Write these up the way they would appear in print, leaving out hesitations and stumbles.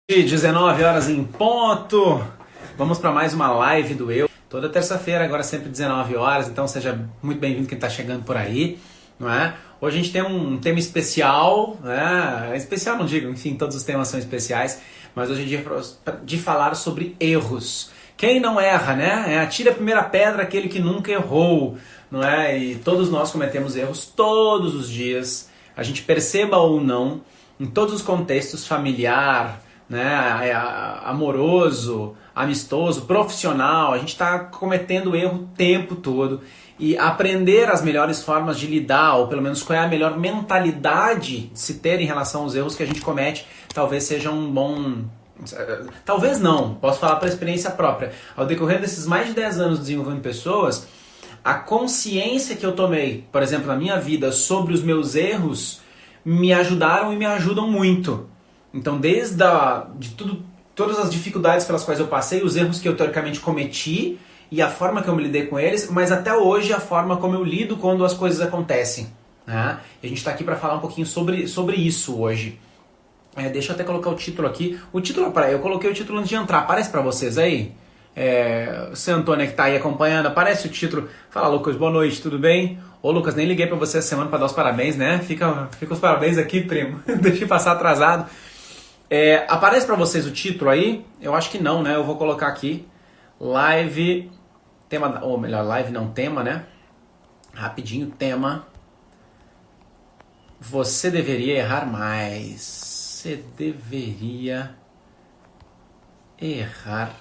19 horas em ponto. Vamos para mais uma live do Eu. Toda terça-feira, agora sempre 19 horas, então seja muito bem-vindo quem está chegando por aí, não é? Hoje a gente tem um tema especial, né? Especial não digo, enfim, todos os temas são especiais, mas hoje é dia de falar sobre erros. Quem não erra, né? Atire a primeira pedra aquele que nunca errou, não é? E todos nós cometemos erros todos os dias, a gente perceba ou não, em todos os contextos, familiar, né, amoroso, amistoso, profissional, a gente está cometendo erro o tempo todo e aprender as melhores formas de lidar, ou pelo menos qual é a melhor mentalidade de se ter em relação aos erros que a gente comete, talvez seja um bom... Talvez não, posso falar por experiência própria. Ao decorrer desses mais de 10 anos desenvolvendo pessoas, a consciência que eu tomei, por exemplo, na minha vida sobre os meus erros, me ajudaram e me ajudam muito. Então, todas as dificuldades pelas quais eu passei, os erros que eu teoricamente cometi e a forma que eu me lidei com eles, mas até hoje a forma como eu lido quando as coisas acontecem, né? E a gente está aqui para falar um pouquinho sobre isso hoje. Deixa eu até colocar o título aqui. O título, eu coloquei o título antes de entrar, aparece para vocês aí? Você, Antônia, que está aí acompanhando, aparece o título. Fala, Lucas, boa noite, tudo bem? Ô, Lucas, nem liguei para você essa semana para dar os parabéns, né? Fica os parabéns aqui, primo. Deixei passar atrasado. Aparece para vocês o título aí? Eu acho que não, né? Eu vou colocar aqui. Live, tema, ou melhor, live não tema, né? Rapidinho, tema. Você deveria errar mais. Você deveria errar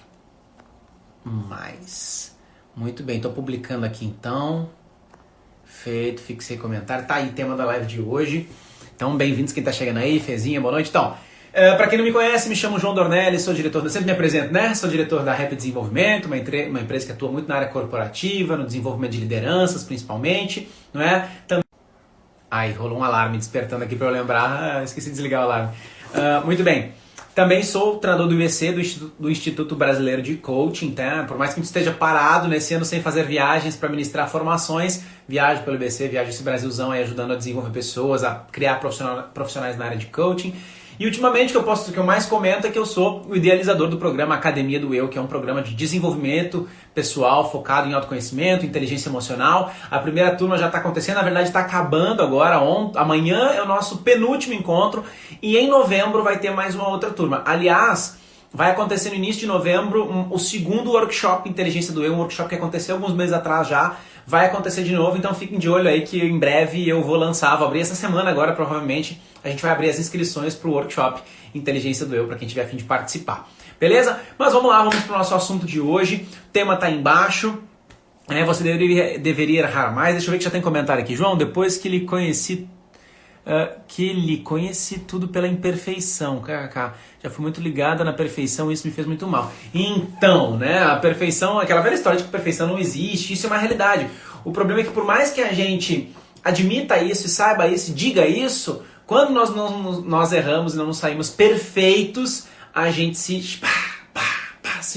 mais. Muito bem, estou publicando aqui então. Feito, fixei comentário. Tá aí, tema da live de hoje. Então, bem-vindos quem está chegando aí. Fezinha, boa noite. Então, para quem não me conhece, me chamo João Dornelli, sou diretor, eu sempre me apresento, né? Sou diretor da Rap Desenvolvimento, uma empresa que atua muito na área corporativa, no desenvolvimento de lideranças, principalmente, não é? Ai, rolou um alarme despertando aqui para eu lembrar, esqueci de desligar o alarme. Muito bem. Também sou treinador do IBC, do Instituto Brasileiro de Coaching, tá? Por mais que a gente esteja parado nesse ano sem fazer viagens para ministrar formações, viajo pelo IBC, viajo esse Brasilzão aí ajudando a desenvolver pessoas, a criar profissionais na área de coaching. E ultimamente o que eu mais comento é que eu sou o idealizador do programa Academia do Eu, que é um programa de desenvolvimento pessoal focado em autoconhecimento, inteligência emocional. A primeira turma já está acontecendo, na verdade está acabando agora, amanhã é o nosso penúltimo encontro e em novembro vai ter mais uma outra turma. Aliás, vai acontecer no início de novembro o segundo workshop Inteligência do Eu, um workshop que aconteceu alguns meses atrás já, vai acontecer de novo, então fiquem de olho aí que em breve eu vou abrir essa semana agora provavelmente, a gente vai abrir as inscrições para o workshop Inteligência do Eu, para quem tiver a fim de participar. Beleza? Mas vamos lá, vamos para o nosso assunto de hoje, o tema está aí embaixo, você deveria errar mais, deixa eu ver que já tem comentário aqui. João, depois que lhe conheci tudo pela imperfeição, kkk. Já fui muito ligada na perfeição e isso me fez muito mal. Então, né, a perfeição, aquela velha história de que a perfeição não existe, isso é uma realidade. O problema é que por mais que a gente admita isso e saiba isso, diga isso, quando nós erramos e não nos saímos perfeitos, a gente se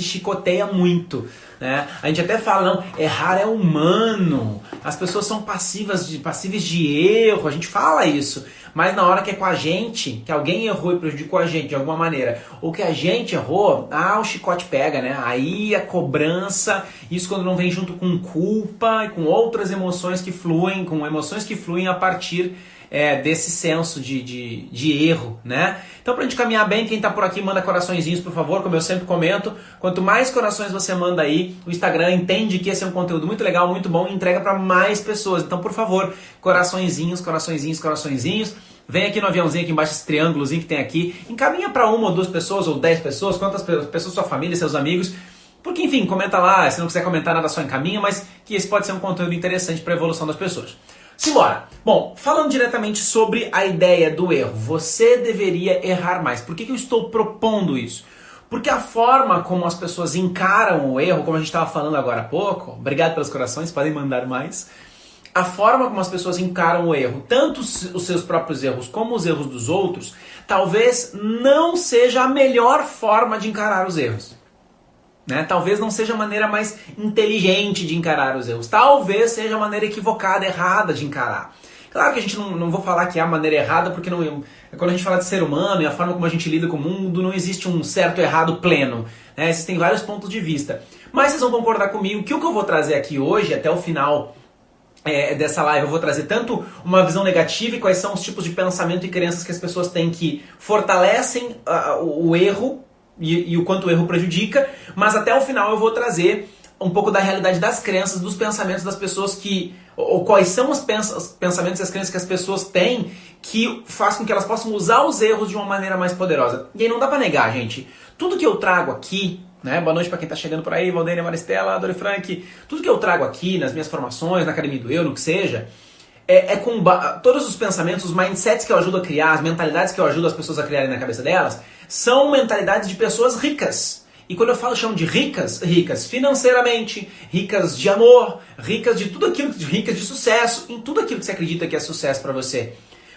chicoteia muito, né? A gente até fala, não, errar é humano, as pessoas são passíveis de erro, a gente fala isso, mas na hora que é com a gente, que alguém errou e prejudicou a gente de alguma maneira, ou que a gente errou, o chicote pega, né? Aí a cobrança, isso quando não vem junto com culpa e com outras emoções que fluem, a partir desse senso de erro, né? Então, pra gente caminhar bem, quem tá por aqui manda coraçõezinhos, por favor, como eu sempre comento. Quanto mais corações você manda aí, o Instagram entende que esse é um conteúdo muito legal, muito bom e entrega para mais pessoas. Então, por favor, coraçõezinhos. Vem aqui no aviãozinho, aqui embaixo, esse triângulozinho que tem aqui. Encaminha para 1 ou 2 pessoas, ou 10 pessoas, quantas pessoas, sua família, seus amigos. Porque, enfim, comenta lá, se não quiser comentar nada, só encaminha, mas que esse pode ser um conteúdo interessante para a evolução das pessoas. Simbora! Bom, falando diretamente sobre a ideia do erro, você deveria errar mais. Por que eu estou propondo isso? Porque a forma como as pessoas encaram o erro, como a gente estava falando agora há pouco, obrigado pelos corações, podem mandar mais, a forma como as pessoas encaram o erro, tanto os seus próprios erros como os erros dos outros, talvez não seja a melhor forma de encarar os erros. Né? Talvez não seja a maneira mais inteligente de encarar os erros. Talvez seja a maneira equivocada, errada de encarar. Claro que a gente não vou falar que é a maneira errada, porque quando a gente fala de ser humano e a forma como a gente lida com o mundo, não existe um certo e errado pleno, né? Existem vários pontos de vista. Mas vocês vão concordar comigo que o que eu vou trazer aqui hoje, até o final dessa live, eu vou trazer tanto uma visão negativa e quais são os tipos de pensamento e crenças que as pessoas têm que fortalecem o erro e o quanto o erro prejudica, mas até o final eu vou trazer um pouco da realidade das crenças, dos pensamentos das pessoas ou quais são os pensamentos e as crenças que as pessoas têm que faz com que elas possam usar os erros de uma maneira mais poderosa. E aí não dá pra negar, gente. Tudo que eu trago aqui, né? Boa noite pra quem tá chegando por aí, Valdênia, Maristela, Dori Frank. Tudo que eu trago aqui nas minhas formações, na Academia do Eu, no que seja, com todos os pensamentos, os mindsets que eu ajudo a criar, as mentalidades que eu ajudo as pessoas a criarem na cabeça delas, são mentalidades de pessoas ricas. E quando eu chamo de ricas, ricas financeiramente, ricas de amor, ricas de tudo aquilo, ricas de sucesso, em tudo aquilo que você acredita que é sucesso para você.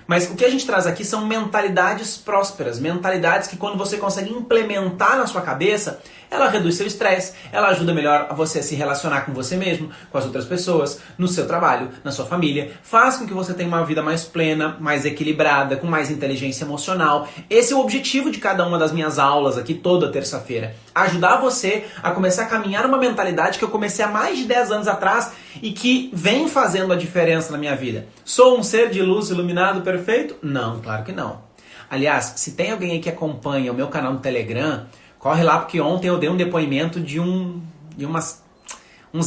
Mas o que a gente traz aqui são mentalidades prósperas, mentalidades que quando você consegue implementar na sua cabeça, ela reduz seu estresse, ela ajuda melhor a você se relacionar com você mesmo, com as outras pessoas, no seu trabalho, na sua família, faz com que você tenha uma vida mais plena, mais equilibrada, com mais inteligência emocional. Esse é o objetivo de cada uma das minhas aulas aqui toda terça-feira. Ajudar você a começar a caminhar numa mentalidade que eu comecei há mais de 10 anos atrás e que vem fazendo a diferença na minha vida. Sou um ser de luz iluminado perfeito? Não, claro que não. Aliás, se tem alguém aí que acompanha o meu canal no Telegram, corre lá porque ontem eu dei um depoimento de uns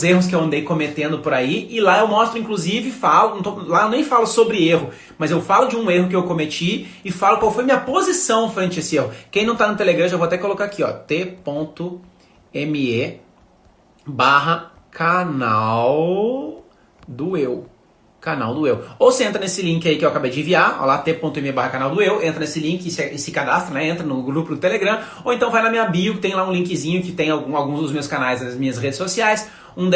erros que eu andei cometendo por aí e lá eu mostro, inclusive, lá eu nem falo sobre erro, mas eu falo de um erro que eu cometi e falo qual foi minha posição frente a esse erro. Quem não tá no Telegram, já vou até colocar aqui, ó, t.me/canal do eu. Canal do Eu. Ou você entra nesse link aí que eu acabei de enviar, ó lá, t.me/canal do Eu, entra nesse link e se cadastra, né? Entra no grupo do Telegram, ou então vai na minha bio, que tem lá um linkzinho que tem alguns dos meus canais nas minhas redes sociais, um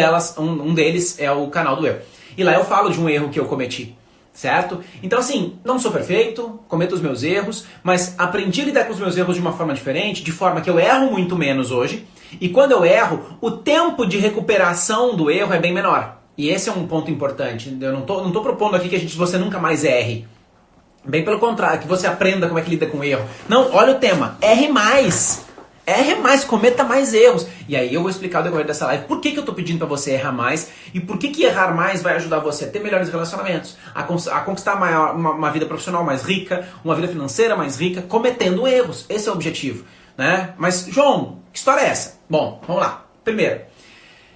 deles é o Canal do Eu. E lá eu falo de um erro que eu cometi, certo? Então assim, não sou perfeito, cometo os meus erros, mas aprendi a lidar com os meus erros de uma forma diferente, de forma que eu erro muito menos hoje, e quando eu erro, o tempo de recuperação do erro é bem menor. E esse é um ponto importante. Eu não tô propondo aqui que você nunca mais erre. Bem pelo contrário, que você aprenda como é que lida com o erro. Não, olha o tema. Erre mais. Erre mais, cometa mais erros. E aí eu vou explicar ao decorrer dessa live por que eu tô pedindo para você errar mais e por que errar mais vai ajudar você a ter melhores relacionamentos, a conquistar uma vida profissional mais rica, uma vida financeira mais rica, cometendo erros. Esse é o objetivo, né? Mas, João, que história é essa? Bom, vamos lá. Primeiro,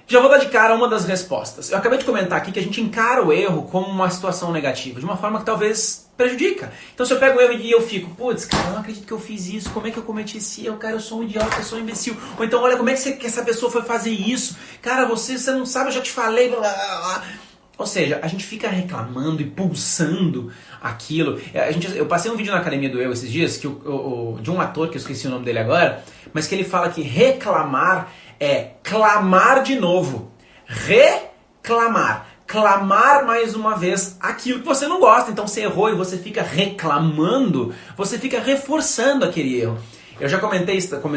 já vou dar de cara uma das respostas. Eu acabei de comentar aqui que a gente encara o erro como uma situação negativa, de uma forma que talvez prejudica. Então se eu pego o erro e eu fico, putz, cara, eu não acredito que eu fiz isso, como é que eu cometi esse erro, cara, eu sou um idiota, eu sou um imbecil. Ou então, olha, como é que essa pessoa foi fazer isso? Cara, você não sabe, eu já te falei, blá, blá, blá. Ou seja, a gente fica reclamando e pulsando aquilo. Eu passei um vídeo na Academia do Eu esses dias, de um ator, que eu esqueci o nome dele agora, mas que ele fala que reclamar é clamar de novo. Reclamar. Clamar mais uma vez aquilo que você não gosta. Então você errou e você fica reclamando, você fica reforçando aquele erro. Eu já comento com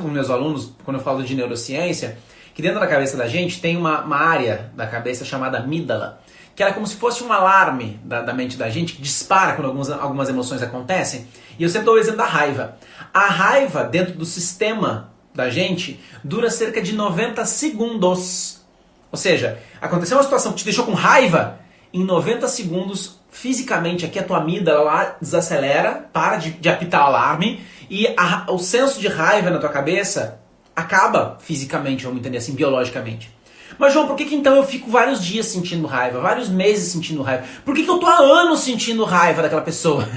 meus alunos, quando eu falo de neurociência, que dentro da cabeça da gente tem uma área da cabeça chamada amígdala, que ela é como se fosse um alarme da mente da gente, que dispara quando algumas emoções acontecem. E eu sempre dou o exemplo da raiva. A raiva dentro do sistema da gente dura cerca de 90 segundos. Ou seja, aconteceu uma situação que te deixou com raiva, em 90 segundos, fisicamente, aqui a tua amígdala lá desacelera, para de apitar o alarme, e o senso de raiva na tua cabeça acaba fisicamente, vamos entender assim, biologicamente. Mas João, por que então eu fico vários dias sentindo raiva, vários meses sentindo raiva? Por que eu tô há anos sentindo raiva daquela pessoa?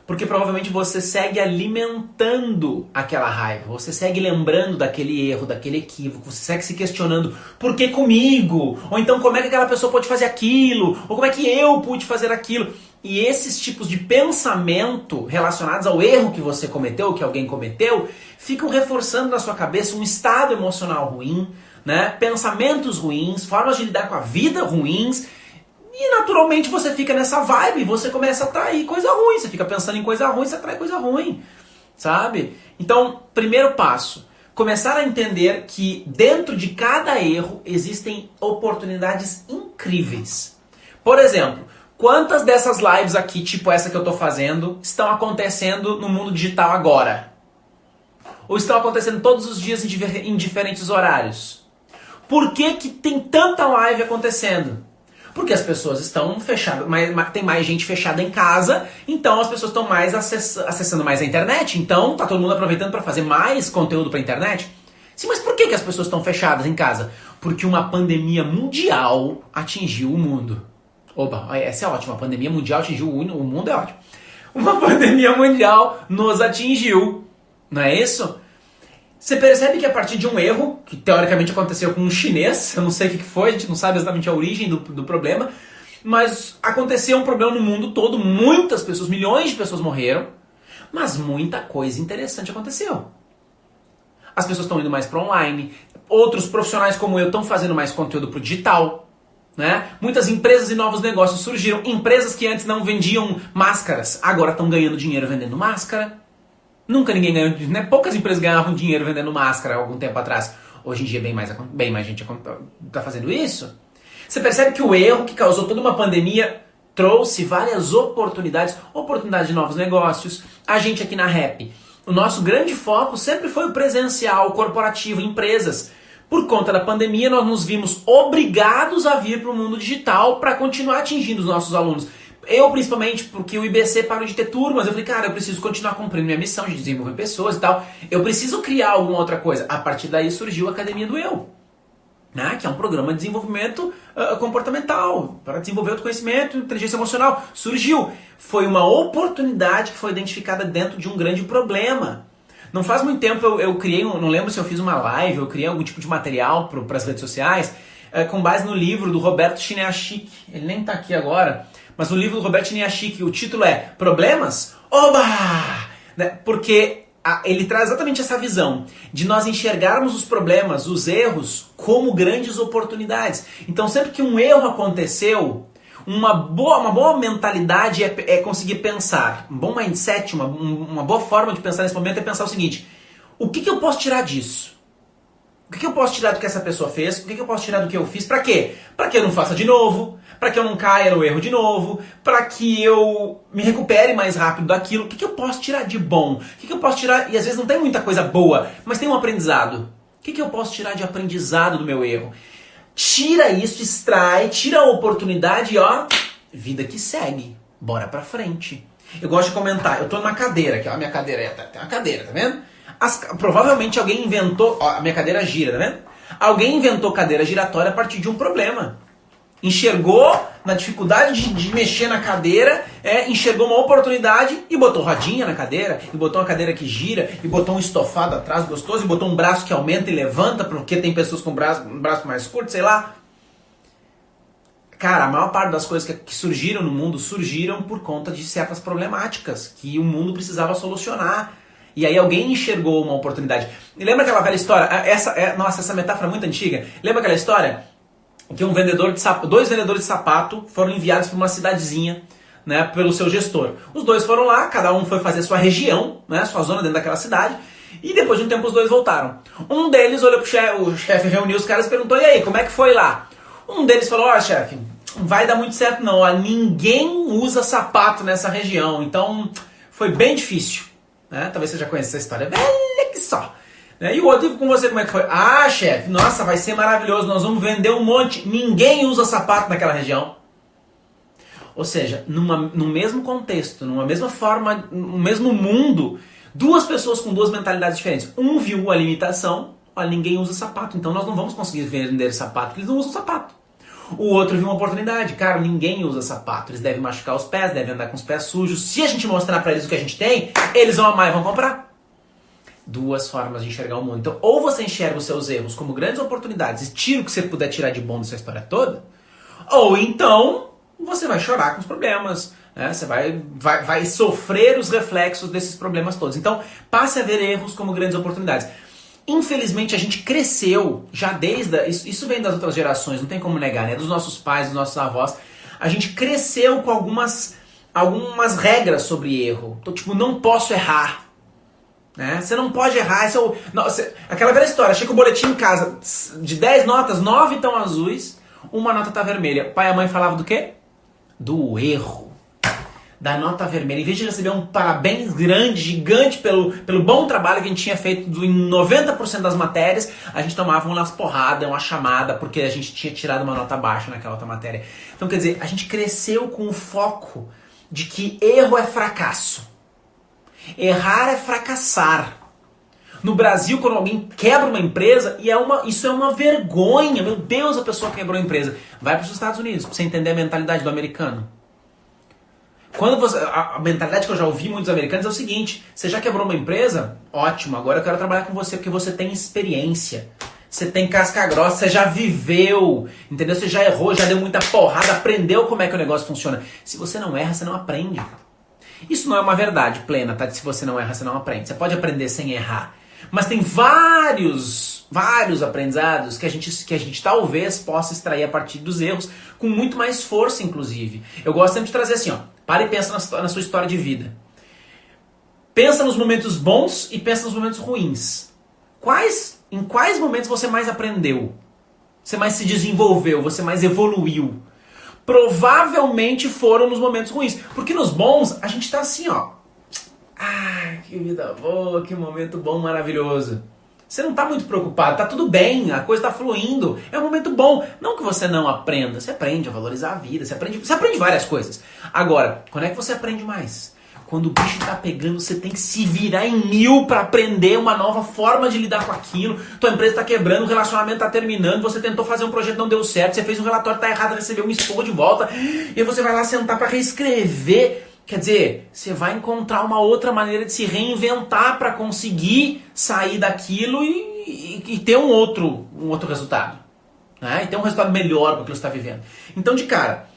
Porque provavelmente você segue alimentando aquela raiva, você segue lembrando daquele erro, daquele equívoco, você segue se questionando, por que comigo? Ou então como é que aquela pessoa pode fazer aquilo? Ou como é que eu pude fazer aquilo? E esses tipos de pensamento relacionados ao erro que você cometeu, que alguém cometeu, ficam reforçando na sua cabeça um estado emocional ruim, né? Pensamentos ruins, formas de lidar com a vida ruins. E naturalmente você fica nessa vibe, você começa a atrair coisa ruim, você fica pensando em coisa ruim, você atrai coisa ruim, sabe? Então, primeiro passo, começar a entender que dentro de cada erro existem oportunidades incríveis. Por exemplo, quantas dessas lives aqui, tipo essa que eu tô fazendo, estão acontecendo no mundo digital agora? Ou estão acontecendo todos os dias em diferentes horários? Por que que tem tanta live acontecendo? Porque as pessoas estão fechadas, tem mais gente fechada em casa, então as pessoas estão mais acessando mais a internet, então tá todo mundo aproveitando para fazer mais conteúdo para a internet. Sim, mas por que que as pessoas estão fechadas em casa? Porque uma pandemia mundial atingiu o mundo. Oba, essa é ótima, a pandemia mundial atingiu o mundo, é ótimo. Uma pandemia mundial nos atingiu, não é isso? Você percebe que a partir de um erro, que teoricamente aconteceu com um chinês, eu não sei o que foi, a gente não sabe exatamente a origem do problema, mas aconteceu um problema no mundo todo, muitas pessoas, milhões de pessoas morreram, mas muita coisa interessante aconteceu. As pessoas estão indo mais para online, outros profissionais como eu estão fazendo mais conteúdo para o digital, né? Muitas empresas e novos negócios surgiram, empresas que antes não vendiam máscaras, agora estão ganhando dinheiro vendendo máscara. Nunca ninguém ganhou, né? Poucas empresas ganhavam dinheiro vendendo máscara há algum tempo atrás. Hoje em dia bem mais gente está fazendo isso. Você percebe que o erro que causou toda uma pandemia trouxe várias oportunidades de novos negócios. A gente aqui na Rap, o nosso grande foco sempre foi o presencial, o corporativo, empresas. Por conta da pandemia, nós nos vimos obrigados a vir para o mundo digital para continuar atingindo os nossos alunos. Eu, principalmente, porque o IBC parou de ter turmas, eu falei, cara, eu preciso continuar cumprindo minha missão de desenvolver pessoas e tal. Eu preciso criar alguma outra coisa. A partir daí surgiu a Academia do Eu, né? Que é um programa de desenvolvimento comportamental, para desenvolver autoconhecimento, inteligência emocional. Surgiu. Foi uma oportunidade que foi identificada dentro de um grande problema. Não faz muito tempo eu criei, não lembro se eu fiz uma live, eu criei algum tipo de material para as redes sociais, com base no livro do Roberto Chiniachik. Ele nem está aqui agora. Mas no livro do Roberto Chiniachik, o título é Problemas? Oba! Né? Porque ele traz exatamente essa visão de nós enxergarmos os problemas, os erros, como grandes oportunidades. Então sempre que um erro aconteceu, uma boa mentalidade é conseguir pensar. Um bom mindset, uma boa forma de pensar nesse momento é pensar o seguinte: o que eu posso tirar disso? O que eu posso tirar do que essa pessoa fez? O que eu posso tirar do que eu fiz? Pra quê? Pra que eu não faça de novo? Pra que eu não caia no erro de novo? Pra que eu me recupere mais rápido daquilo? O que eu posso tirar de bom? O que eu posso tirar... E às vezes não tem muita coisa boa, mas tem um aprendizado. O que eu posso tirar de aprendizado do meu erro? Tira isso, extrai, tira a oportunidade e ó, vida que segue. Bora pra frente. Eu gosto de comentar. Eu tô numa cadeira aqui, ó, a minha cadeira aí, tem uma cadeira, tá vendo? Provavelmente alguém inventou... Ó, a minha cadeira gira, tá vendo? Alguém inventou cadeira giratória a partir de um problema. Enxergou na dificuldade de mexer na cadeira, enxergou uma oportunidade e botou rodinha na cadeira, e botou uma cadeira que gira, e botou um estofado atrás gostoso, e botou um braço que aumenta e levanta, porque tem pessoas com um braço mais curto, sei lá. Cara, a maior parte das coisas que surgiram no mundo surgiram por conta de certas problemáticas que o mundo precisava solucionar. E aí alguém enxergou uma oportunidade. E lembra aquela velha história? Nossa, essa metáfora é muito antiga. Lembra aquela história que dois vendedores de sapato foram enviados para uma cidadezinha, né, pelo seu gestor. Os dois foram lá, cada um foi fazer sua região, né, sua zona dentro daquela cidade, e depois de um tempo os dois voltaram. Um deles olhou pro chefe, o chefe reuniu os caras e perguntou: e aí, como é que foi lá? Um deles falou: ó, chefe, não vai dar muito certo não, ó, ninguém usa sapato nessa região, então foi bem difícil. Né? Talvez você já conheça essa história, velha que só. Né? E o outro, com você, como é que foi? Ah, chefe, nossa, vai ser maravilhoso, nós vamos vender um monte. Ninguém usa sapato naquela região. Ou seja, no mesmo contexto, numa mesma forma, no mesmo mundo, duas pessoas com duas mentalidades diferentes. Um viu a limitação, olha, ninguém usa sapato, então nós não vamos conseguir vender sapato, porque eles não usam sapato. O outro viu uma oportunidade, cara, ninguém usa sapato, eles devem machucar os pés, devem andar com os pés sujos. Se a gente mostrar pra eles o que a gente tem, eles vão amar e vão comprar. Duas formas de enxergar o mundo. Então, ou você enxerga os seus erros como grandes oportunidades e tira o que você puder tirar de bom dessa história toda, ou então você vai chorar com os problemas, né? Você vai sofrer os reflexos desses problemas todos. Então, passe a ver erros como grandes oportunidades. Infelizmente, a gente cresceu, já isso vem das outras gerações, não tem como negar, né? Dos nossos pais, dos nossos avós. A gente cresceu com algumas regras sobre erro. Então, tipo, não posso errar. Né? Você não pode errar. Aquela velha história, chega o boletim em casa, de 10 notas, 9 estão azuis, uma nota tá vermelha. Pai e a mãe falavam do quê? do erro, da nota vermelha. Em vez de receber um parabéns grande, gigante pelo bom trabalho que a gente tinha feito em 90% das matérias, a gente tomava umas porradas, uma chamada, porque a gente tinha tirado uma nota baixa naquela outra matéria. Então, quer dizer, a gente cresceu com o foco de que erro é fracasso. Errar é fracassar. No Brasil, quando alguém quebra uma empresa, isso é uma vergonha. Meu Deus, a pessoa quebrou a empresa. Vai para os Estados Unidos, para você entender a mentalidade do americano. A mentalidade que eu já ouvi muitos americanos é o seguinte: você já quebrou uma empresa? Ótimo, agora eu quero trabalhar com você porque você tem experiência. Você tem casca grossa, você já viveu, entendeu? Você já errou, já deu muita porrada, aprendeu como é que o negócio funciona. Se você não erra, você não aprende. Isso não é uma verdade plena, tá? Se você não erra, você não aprende. Você pode aprender sem errar. Mas tem vários aprendizados que a gente talvez possa extrair a partir dos erros, com muito mais força, inclusive. Eu gosto sempre de trazer assim, ó. Para e pensa na sua história de vida. Pensa nos momentos bons e pensa nos momentos ruins. Em quais momentos você mais aprendeu? Você mais se desenvolveu? Você mais evoluiu? Provavelmente foram nos momentos ruins. Porque nos bons, a gente tá assim, ó. Ah, que vida boa, que momento bom, maravilhoso. Você não tá muito preocupado, tá tudo bem, a coisa tá fluindo, é um momento bom. Não que você não aprenda, você aprende a valorizar a vida, você aprende várias coisas. Agora, quando é que você aprende mais? Quando o bicho tá pegando, você tem que se virar em mil pra aprender uma nova forma de lidar com aquilo. Tua empresa tá quebrando, o relacionamento tá terminando, você tentou fazer um projeto, não deu certo, você fez um relatório, tá errado, recebeu um esporro de volta, e aí você vai lá sentar pra reescrever. Quer dizer, você vai encontrar uma outra maneira de se reinventar para conseguir sair daquilo e ter um outro resultado. Né? E ter um resultado melhor do que você está vivendo. Então, de cara,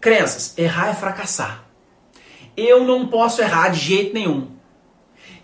crenças, errar é fracassar. Eu não posso errar de jeito nenhum.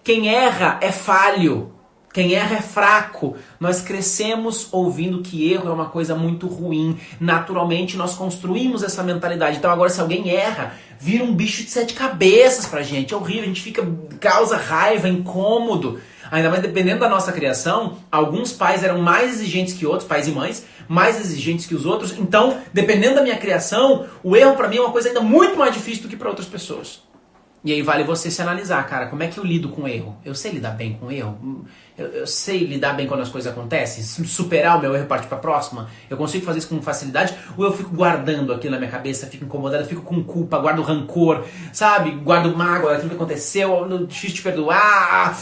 Quem erra é falho. Quem erra é fraco. Nós crescemos ouvindo que erro é uma coisa muito ruim. Naturalmente nós construímos essa mentalidade. Então agora se alguém erra, vira um bicho de 7 cabeças pra gente. É horrível, a gente causa raiva, incômodo. Ainda mais dependendo da nossa criação, alguns pais eram mais exigentes que outros, pais e mães, mais exigentes que os outros. Então, dependendo da minha criação, o erro pra mim é uma coisa ainda muito mais difícil do que pra outras pessoas. E aí vale você se analisar, cara, como é que eu lido com o erro? Eu sei lidar bem com o erro? Eu sei lidar bem quando as coisas acontecem? Superar o meu erro e partir pra próxima? Eu consigo fazer isso com facilidade? Ou eu fico guardando aquilo na minha cabeça, fico incomodado, fico com culpa, guardo rancor, sabe? Guardo mágoa daquilo que aconteceu, difícil de perdoar.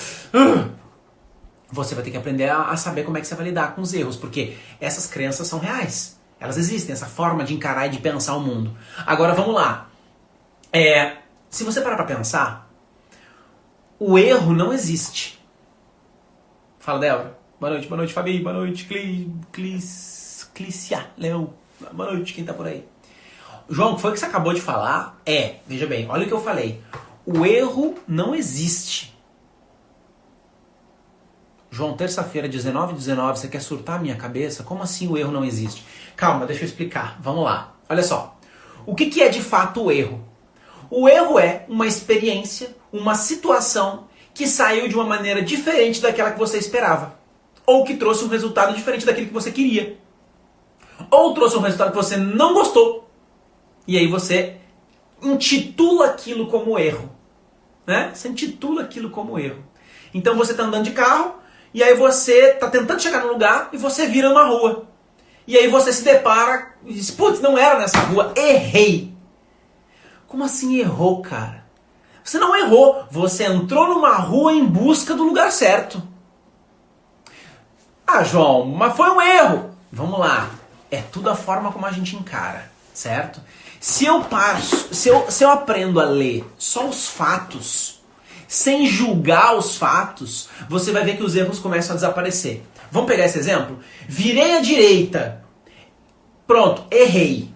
Você vai ter que aprender a saber como é que você vai lidar com os erros, porque essas crenças são reais. Elas existem, essa forma de encarar e de pensar o mundo. Agora vamos lá. Se você parar pra pensar, o erro não existe. Fala, Débora. Boa noite, Fabi. Boa noite, Clícia, Léo. Boa noite, quem tá por aí? João, o que foi que você acabou de falar? Veja bem, olha o que eu falei. O erro não existe. João, terça-feira, 19h19, você quer surtar a minha cabeça? Como assim o erro não existe? Calma, deixa eu explicar. Vamos lá. Olha só. O que é de fato o erro? O erro é uma experiência, uma situação que saiu de uma maneira diferente daquela que você esperava. Ou que trouxe um resultado diferente daquele que você queria. Ou trouxe um resultado que você não gostou. E aí você intitula aquilo como erro. Né? Você intitula aquilo como erro. Então você está andando de carro, e aí você está tentando chegar no lugar e você vira numa rua. E aí você se depara e diz, putz, não era nessa rua, errei. Como assim errou, cara? Você não errou, você entrou numa rua em busca do lugar certo. Ah, João, mas foi um erro. Vamos lá, é tudo a forma como a gente encara, certo? Se eu aprendo a ler só os fatos, sem julgar os fatos, você vai ver que os erros começam a desaparecer. Vamos pegar esse exemplo? Virei à direita. Pronto, errei.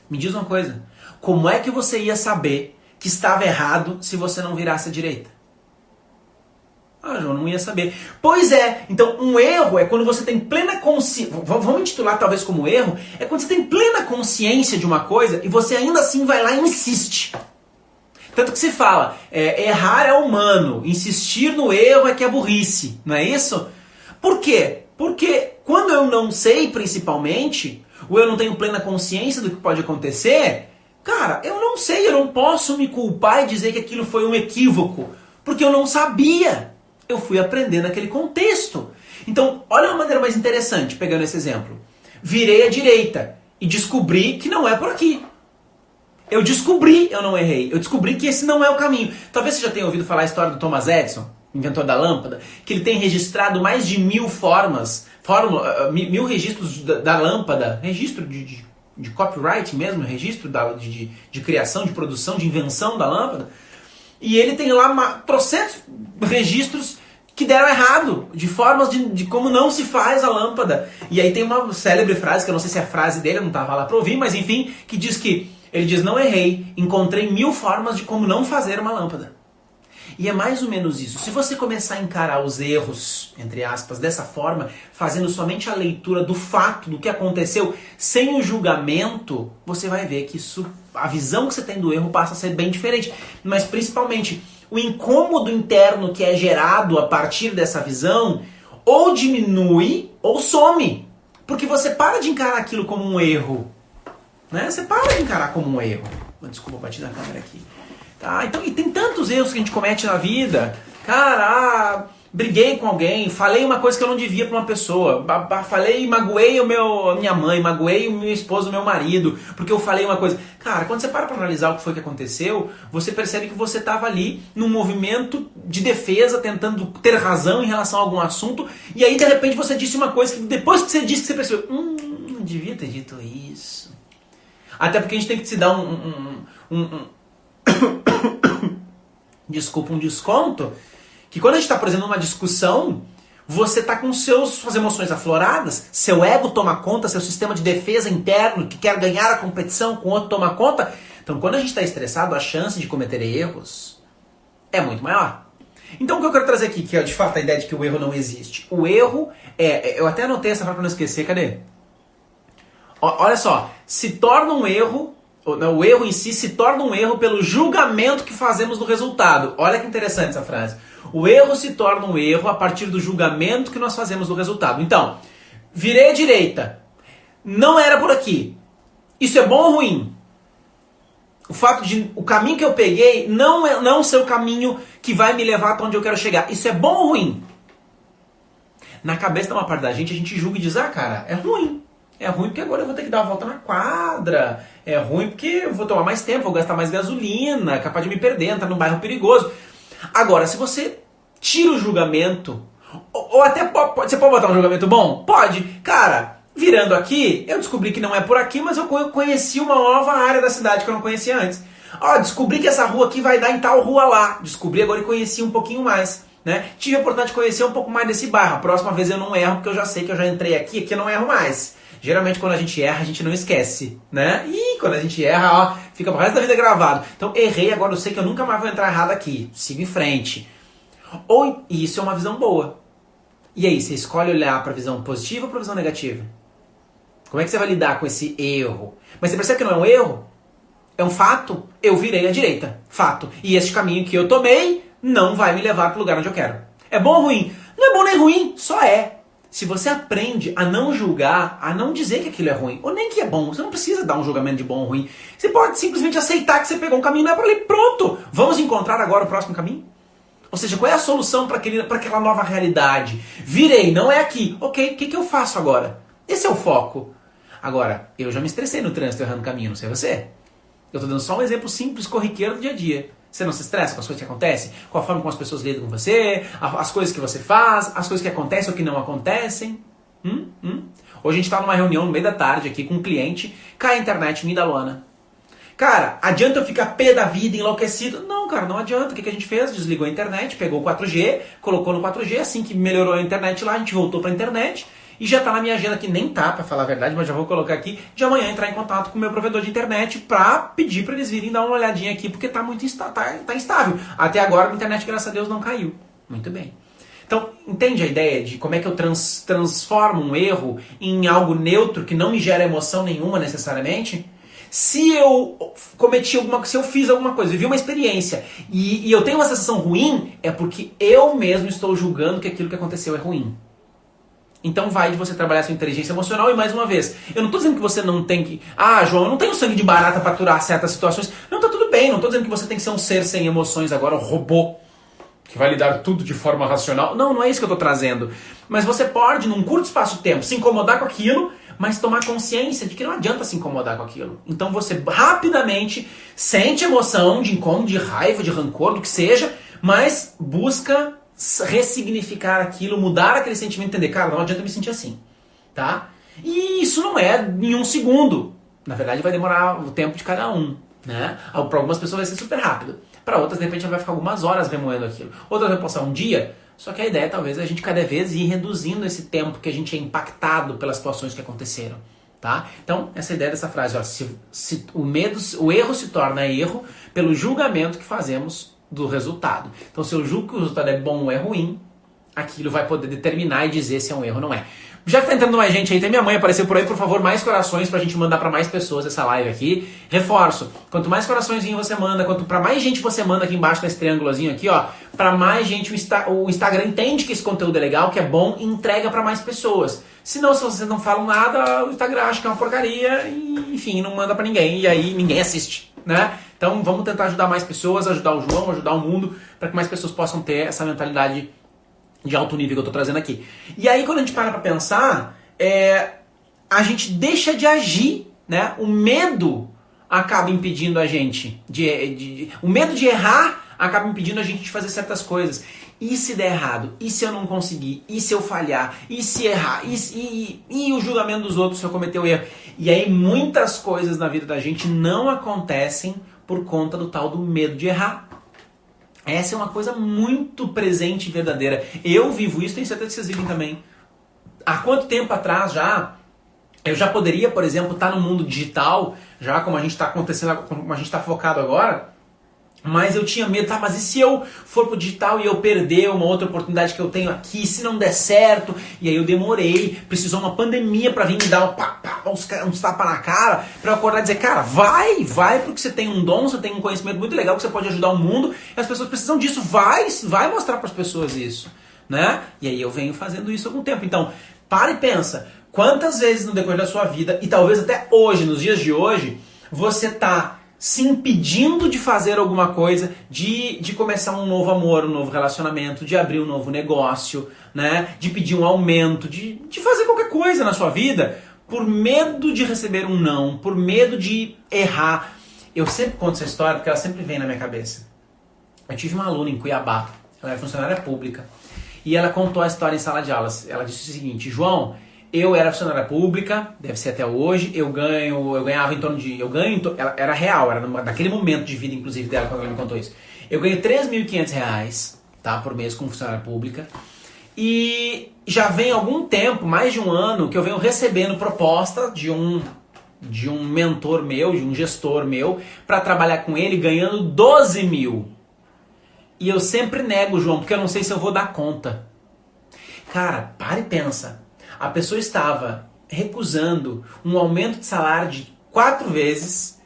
Me diz uma coisa. Como é que você ia saber que estava errado se você não virasse à direita? Ah, João, não ia saber. Pois é, então um erro é quando você tem plena consciência, vamos intitular talvez como erro, é quando você tem plena consciência de uma coisa e você ainda assim vai lá e insiste. Tanto que se fala, errar é humano, insistir no erro é que é burrice, não é isso? Por quê? Porque quando eu não sei, principalmente, ou eu não tenho plena consciência do que pode acontecer, Cara, eu não sei, eu não posso me culpar e dizer que aquilo foi um equívoco, porque eu não sabia. Eu fui aprender naquele contexto. Então, olha uma maneira mais interessante, pegando esse exemplo. Virei à direita e descobri que não é por aqui. Eu descobri, eu não errei. Eu descobri que esse não é o caminho. Talvez você já tenha ouvido falar a história do Thomas Edison, inventor da lâmpada, que ele tem registrado mais de 1000 1000 registros da lâmpada, registro de copyright mesmo, registro de criação, de produção, de invenção da lâmpada. E ele tem lá trocentos registros que deram errado, de formas de como não se faz a lâmpada. E aí tem uma célebre frase, que eu não sei se é a frase dele, eu não estava lá para ouvir, mas enfim, que diz que, ele diz, não errei, encontrei 1000 formas de como não fazer uma lâmpada. E é mais ou menos isso. Se você começar a encarar os erros, entre aspas, dessa forma, fazendo somente a leitura do fato, do que aconteceu, sem o julgamento, você vai ver que isso, a visão que você tem do erro passa a ser bem diferente. Mas principalmente, o incômodo interno que é gerado a partir dessa visão, ou diminui ou some. Porque você para de encarar aquilo como um erro. Né? Você para de encarar como um erro. Desculpa, bati na câmera aqui. Tá? Então, e tem tantos erros que a gente comete na vida. Cara, briguei com alguém, falei uma coisa que eu não devia pra uma pessoa. Magoei a minha mãe, magoei o meu esposo, o meu marido, porque eu falei uma coisa. Cara, quando você para pra analisar o que foi que aconteceu, você percebe que você estava ali num movimento de defesa, tentando ter razão em relação a algum assunto, e aí de repente você disse uma coisa que depois que você disse, que você percebeu, não devia ter dito isso. Até porque a gente tem que se dar um desconto, que quando a gente está, por exemplo, numa discussão, você está com suas emoções afloradas, seu ego toma conta, seu sistema de defesa interno, que quer ganhar a competição com o outro, toma conta. Então, quando a gente está estressado, a chance de cometer erros é muito maior. Então, o que eu quero trazer aqui, que é de fato a ideia de que o erro não existe. O erro eu até anotei essa frase para não esquecer, cadê? Olha só, se torna um erro, o erro em si se torna um erro pelo julgamento que fazemos do resultado. Olha que interessante essa frase. O erro se torna um erro a partir do julgamento que nós fazemos do resultado. Então, virei à direita, não era por aqui. Isso é bom ou ruim? O fato de o caminho que eu peguei não ser o caminho que vai me levar até onde eu quero chegar. Isso é bom ou ruim? Na cabeça de uma parte da gente, a gente julga e diz, cara, é ruim. É ruim porque agora eu vou ter que dar uma volta na quadra. É ruim porque eu vou tomar mais tempo, vou gastar mais gasolina, é capaz de me perder, entrar num bairro perigoso. Agora, se você tira o julgamento, ou até você pode botar um julgamento bom? Pode. Cara, virando aqui, eu descobri que não é por aqui, mas eu conheci uma nova área da cidade que eu não conhecia antes. Descobri que essa rua aqui vai dar em tal rua lá. Descobri agora e conheci um pouquinho mais. Né? Tive a oportunidade de conhecer um pouco mais desse bairro. A próxima vez eu não erro, porque eu já sei que eu já entrei aqui eu não erro mais. Geralmente quando a gente erra, a gente não esquece, né? E quando a gente erra, fica pro resto da vida gravado. Então errei, agora eu sei que eu nunca mais vou entrar errado aqui. Sigo em frente. E isso é uma visão boa. E aí, você escolhe olhar para a visão positiva ou para a visão negativa? Como é que você vai lidar com esse erro? Mas você percebe que não é um erro? É um fato. Eu virei à direita. Fato. E esse caminho que eu tomei não vai me levar para o lugar onde eu quero. É bom ou ruim? Não é bom nem ruim, só é. Se você aprende a não julgar, a não dizer que aquilo é ruim, ou nem que é bom, você não precisa dar um julgamento de bom ou ruim. Você pode simplesmente aceitar que você pegou um caminho, não é para ali, pronto. Vamos encontrar agora o próximo caminho? Ou seja, qual é a solução para aquela nova realidade? Virei, não é aqui. Ok, o que eu faço agora? Esse é o foco. Agora, eu já me estressei no trânsito errando caminho, não sei você. Eu estou dando só um exemplo simples, corriqueiro do dia a dia. Você não se estressa com as coisas que acontecem? Com a forma como as pessoas lidam com você? As coisas que você faz? As coisas que acontecem ou que não acontecem? Hoje a gente está numa reunião no meio da tarde aqui com um cliente, cai a internet, me dá lona. Cara, adianta eu ficar pé da vida, enlouquecido? Não, cara, não adianta. O que a gente fez? Desligou a internet, pegou o 4G, colocou no 4G, assim que melhorou a internet lá, a gente voltou para a internet. E já está na minha agenda, que nem tá, para falar a verdade, mas já vou colocar aqui, de amanhã entrar em contato com o meu provedor de internet para pedir para eles virem dar uma olhadinha aqui, porque tá muito tá instável. Até agora a internet, graças a Deus, não caiu. Muito bem. Então, entende a ideia de como é que eu transformo um erro em algo neutro, que não me gera emoção nenhuma necessariamente? Se eu se eu fiz alguma coisa, vivi uma experiência e eu tenho uma sensação ruim, é porque eu mesmo estou julgando que aquilo que aconteceu é ruim. Então vai de você trabalhar sua inteligência emocional e mais uma vez, eu não tô dizendo que você não tem que... Ah, João, eu não tenho sangue de barata para aturar certas situações. Não, tá tudo bem, não tô dizendo que você tem que ser um ser sem emoções agora, um robô, que vai lidar tudo de forma racional. Não, não é isso que eu tô trazendo. Mas você pode, num curto espaço de tempo, se incomodar com aquilo, mas tomar consciência de que não adianta se incomodar com aquilo. Então você rapidamente sente emoção de incômodo, de raiva, de rancor, do que seja, mas busca ressignificar aquilo, mudar aquele sentimento, entender, cara, não adianta me sentir assim, tá? E isso não é em um segundo. Na verdade vai demorar o tempo de cada um, né? Para algumas pessoas vai ser super rápido. Para outras, de repente, vai ficar algumas horas remoendo aquilo. Outras vai passar um dia. Só que a ideia talvez é a gente cada vez ir reduzindo esse tempo que a gente é impactado pelas situações que aconteceram, tá? Então, essa é a ideia dessa frase, ó, se o erro se torna erro pelo julgamento que fazemos do resultado. Então, se eu julgo que o resultado é bom ou é ruim, aquilo vai poder determinar e dizer se é um erro ou não é. Já que tá entrando mais gente aí, tem minha mãe apareceu por aí, por favor, mais corações pra gente mandar pra mais pessoas essa live aqui. Reforço, quanto mais coraçõezinho você manda, quanto pra mais gente você manda aqui embaixo nesse triângulozinho aqui, ó, pra mais gente o Instagram entende que esse conteúdo é legal, que é bom e entrega pra mais pessoas. Senão, se vocês não falam nada, o Instagram acha que é uma porcaria e, enfim, não manda pra ninguém e aí ninguém assiste, né? Então vamos tentar ajudar mais pessoas, ajudar o João, ajudar o mundo, para que mais pessoas possam ter essa mentalidade de alto nível que eu tô trazendo aqui. E aí quando a gente para pra pensar, a gente deixa de agir, né? O medo acaba impedindo a gente, o medo de errar acaba impedindo a gente de fazer certas coisas. E se der errado? E se eu não conseguir? E se eu falhar? E se errar? E o julgamento dos outros se eu cometer o erro? E aí muitas coisas na vida da gente não acontecem por conta do tal do medo de errar. Essa é uma coisa muito presente e verdadeira. Eu vivo isso, tenho certeza que vocês vivem também. Há quanto tempo atrás já, eu já poderia, por exemplo, estar no mundo digital, já como a gente está acontecendo, como a gente está focado agora, mas eu tinha medo, tá, mas e se eu for pro digital e eu perder uma outra oportunidade que eu tenho aqui, se não der certo? E aí eu demorei, precisou uma pandemia pra vir me dar uns tapas na cara, pra eu acordar e dizer, cara, vai porque você tem um dom, você tem um conhecimento muito legal que você pode ajudar o mundo, e as pessoas precisam disso, vai mostrar pras pessoas isso, né? E aí eu venho fazendo isso há algum tempo. Então, para e pensa, quantas vezes no decorrer da sua vida, e talvez até hoje, nos dias de hoje, você tá se impedindo de fazer alguma coisa, de começar um novo amor, um novo relacionamento, de abrir um novo negócio, né? De pedir um aumento, de fazer qualquer coisa na sua vida, por medo de receber um não, por medo de errar. Eu sempre conto essa história porque ela sempre vem na minha cabeça. Eu tive uma aluna em Cuiabá, ela era funcionária pública, e ela contou a história em sala de aulas. Ela disse o seguinte, João, eu era funcionária pública, deve ser até hoje, eu ganhava em torno de, era real, era naquele momento de vida, inclusive, dela, quando ela me contou isso. Eu ganhei R$3.500, tá, por mês como funcionária pública, e já vem algum tempo, mais de um ano, que eu venho recebendo proposta de um mentor meu, de um gestor meu, para trabalhar com ele ganhando 12 mil. E eu sempre nego, João, porque eu não sei se eu vou dar conta. Cara, para e pensa. A pessoa estava recusando um aumento de salário de 4 vezes,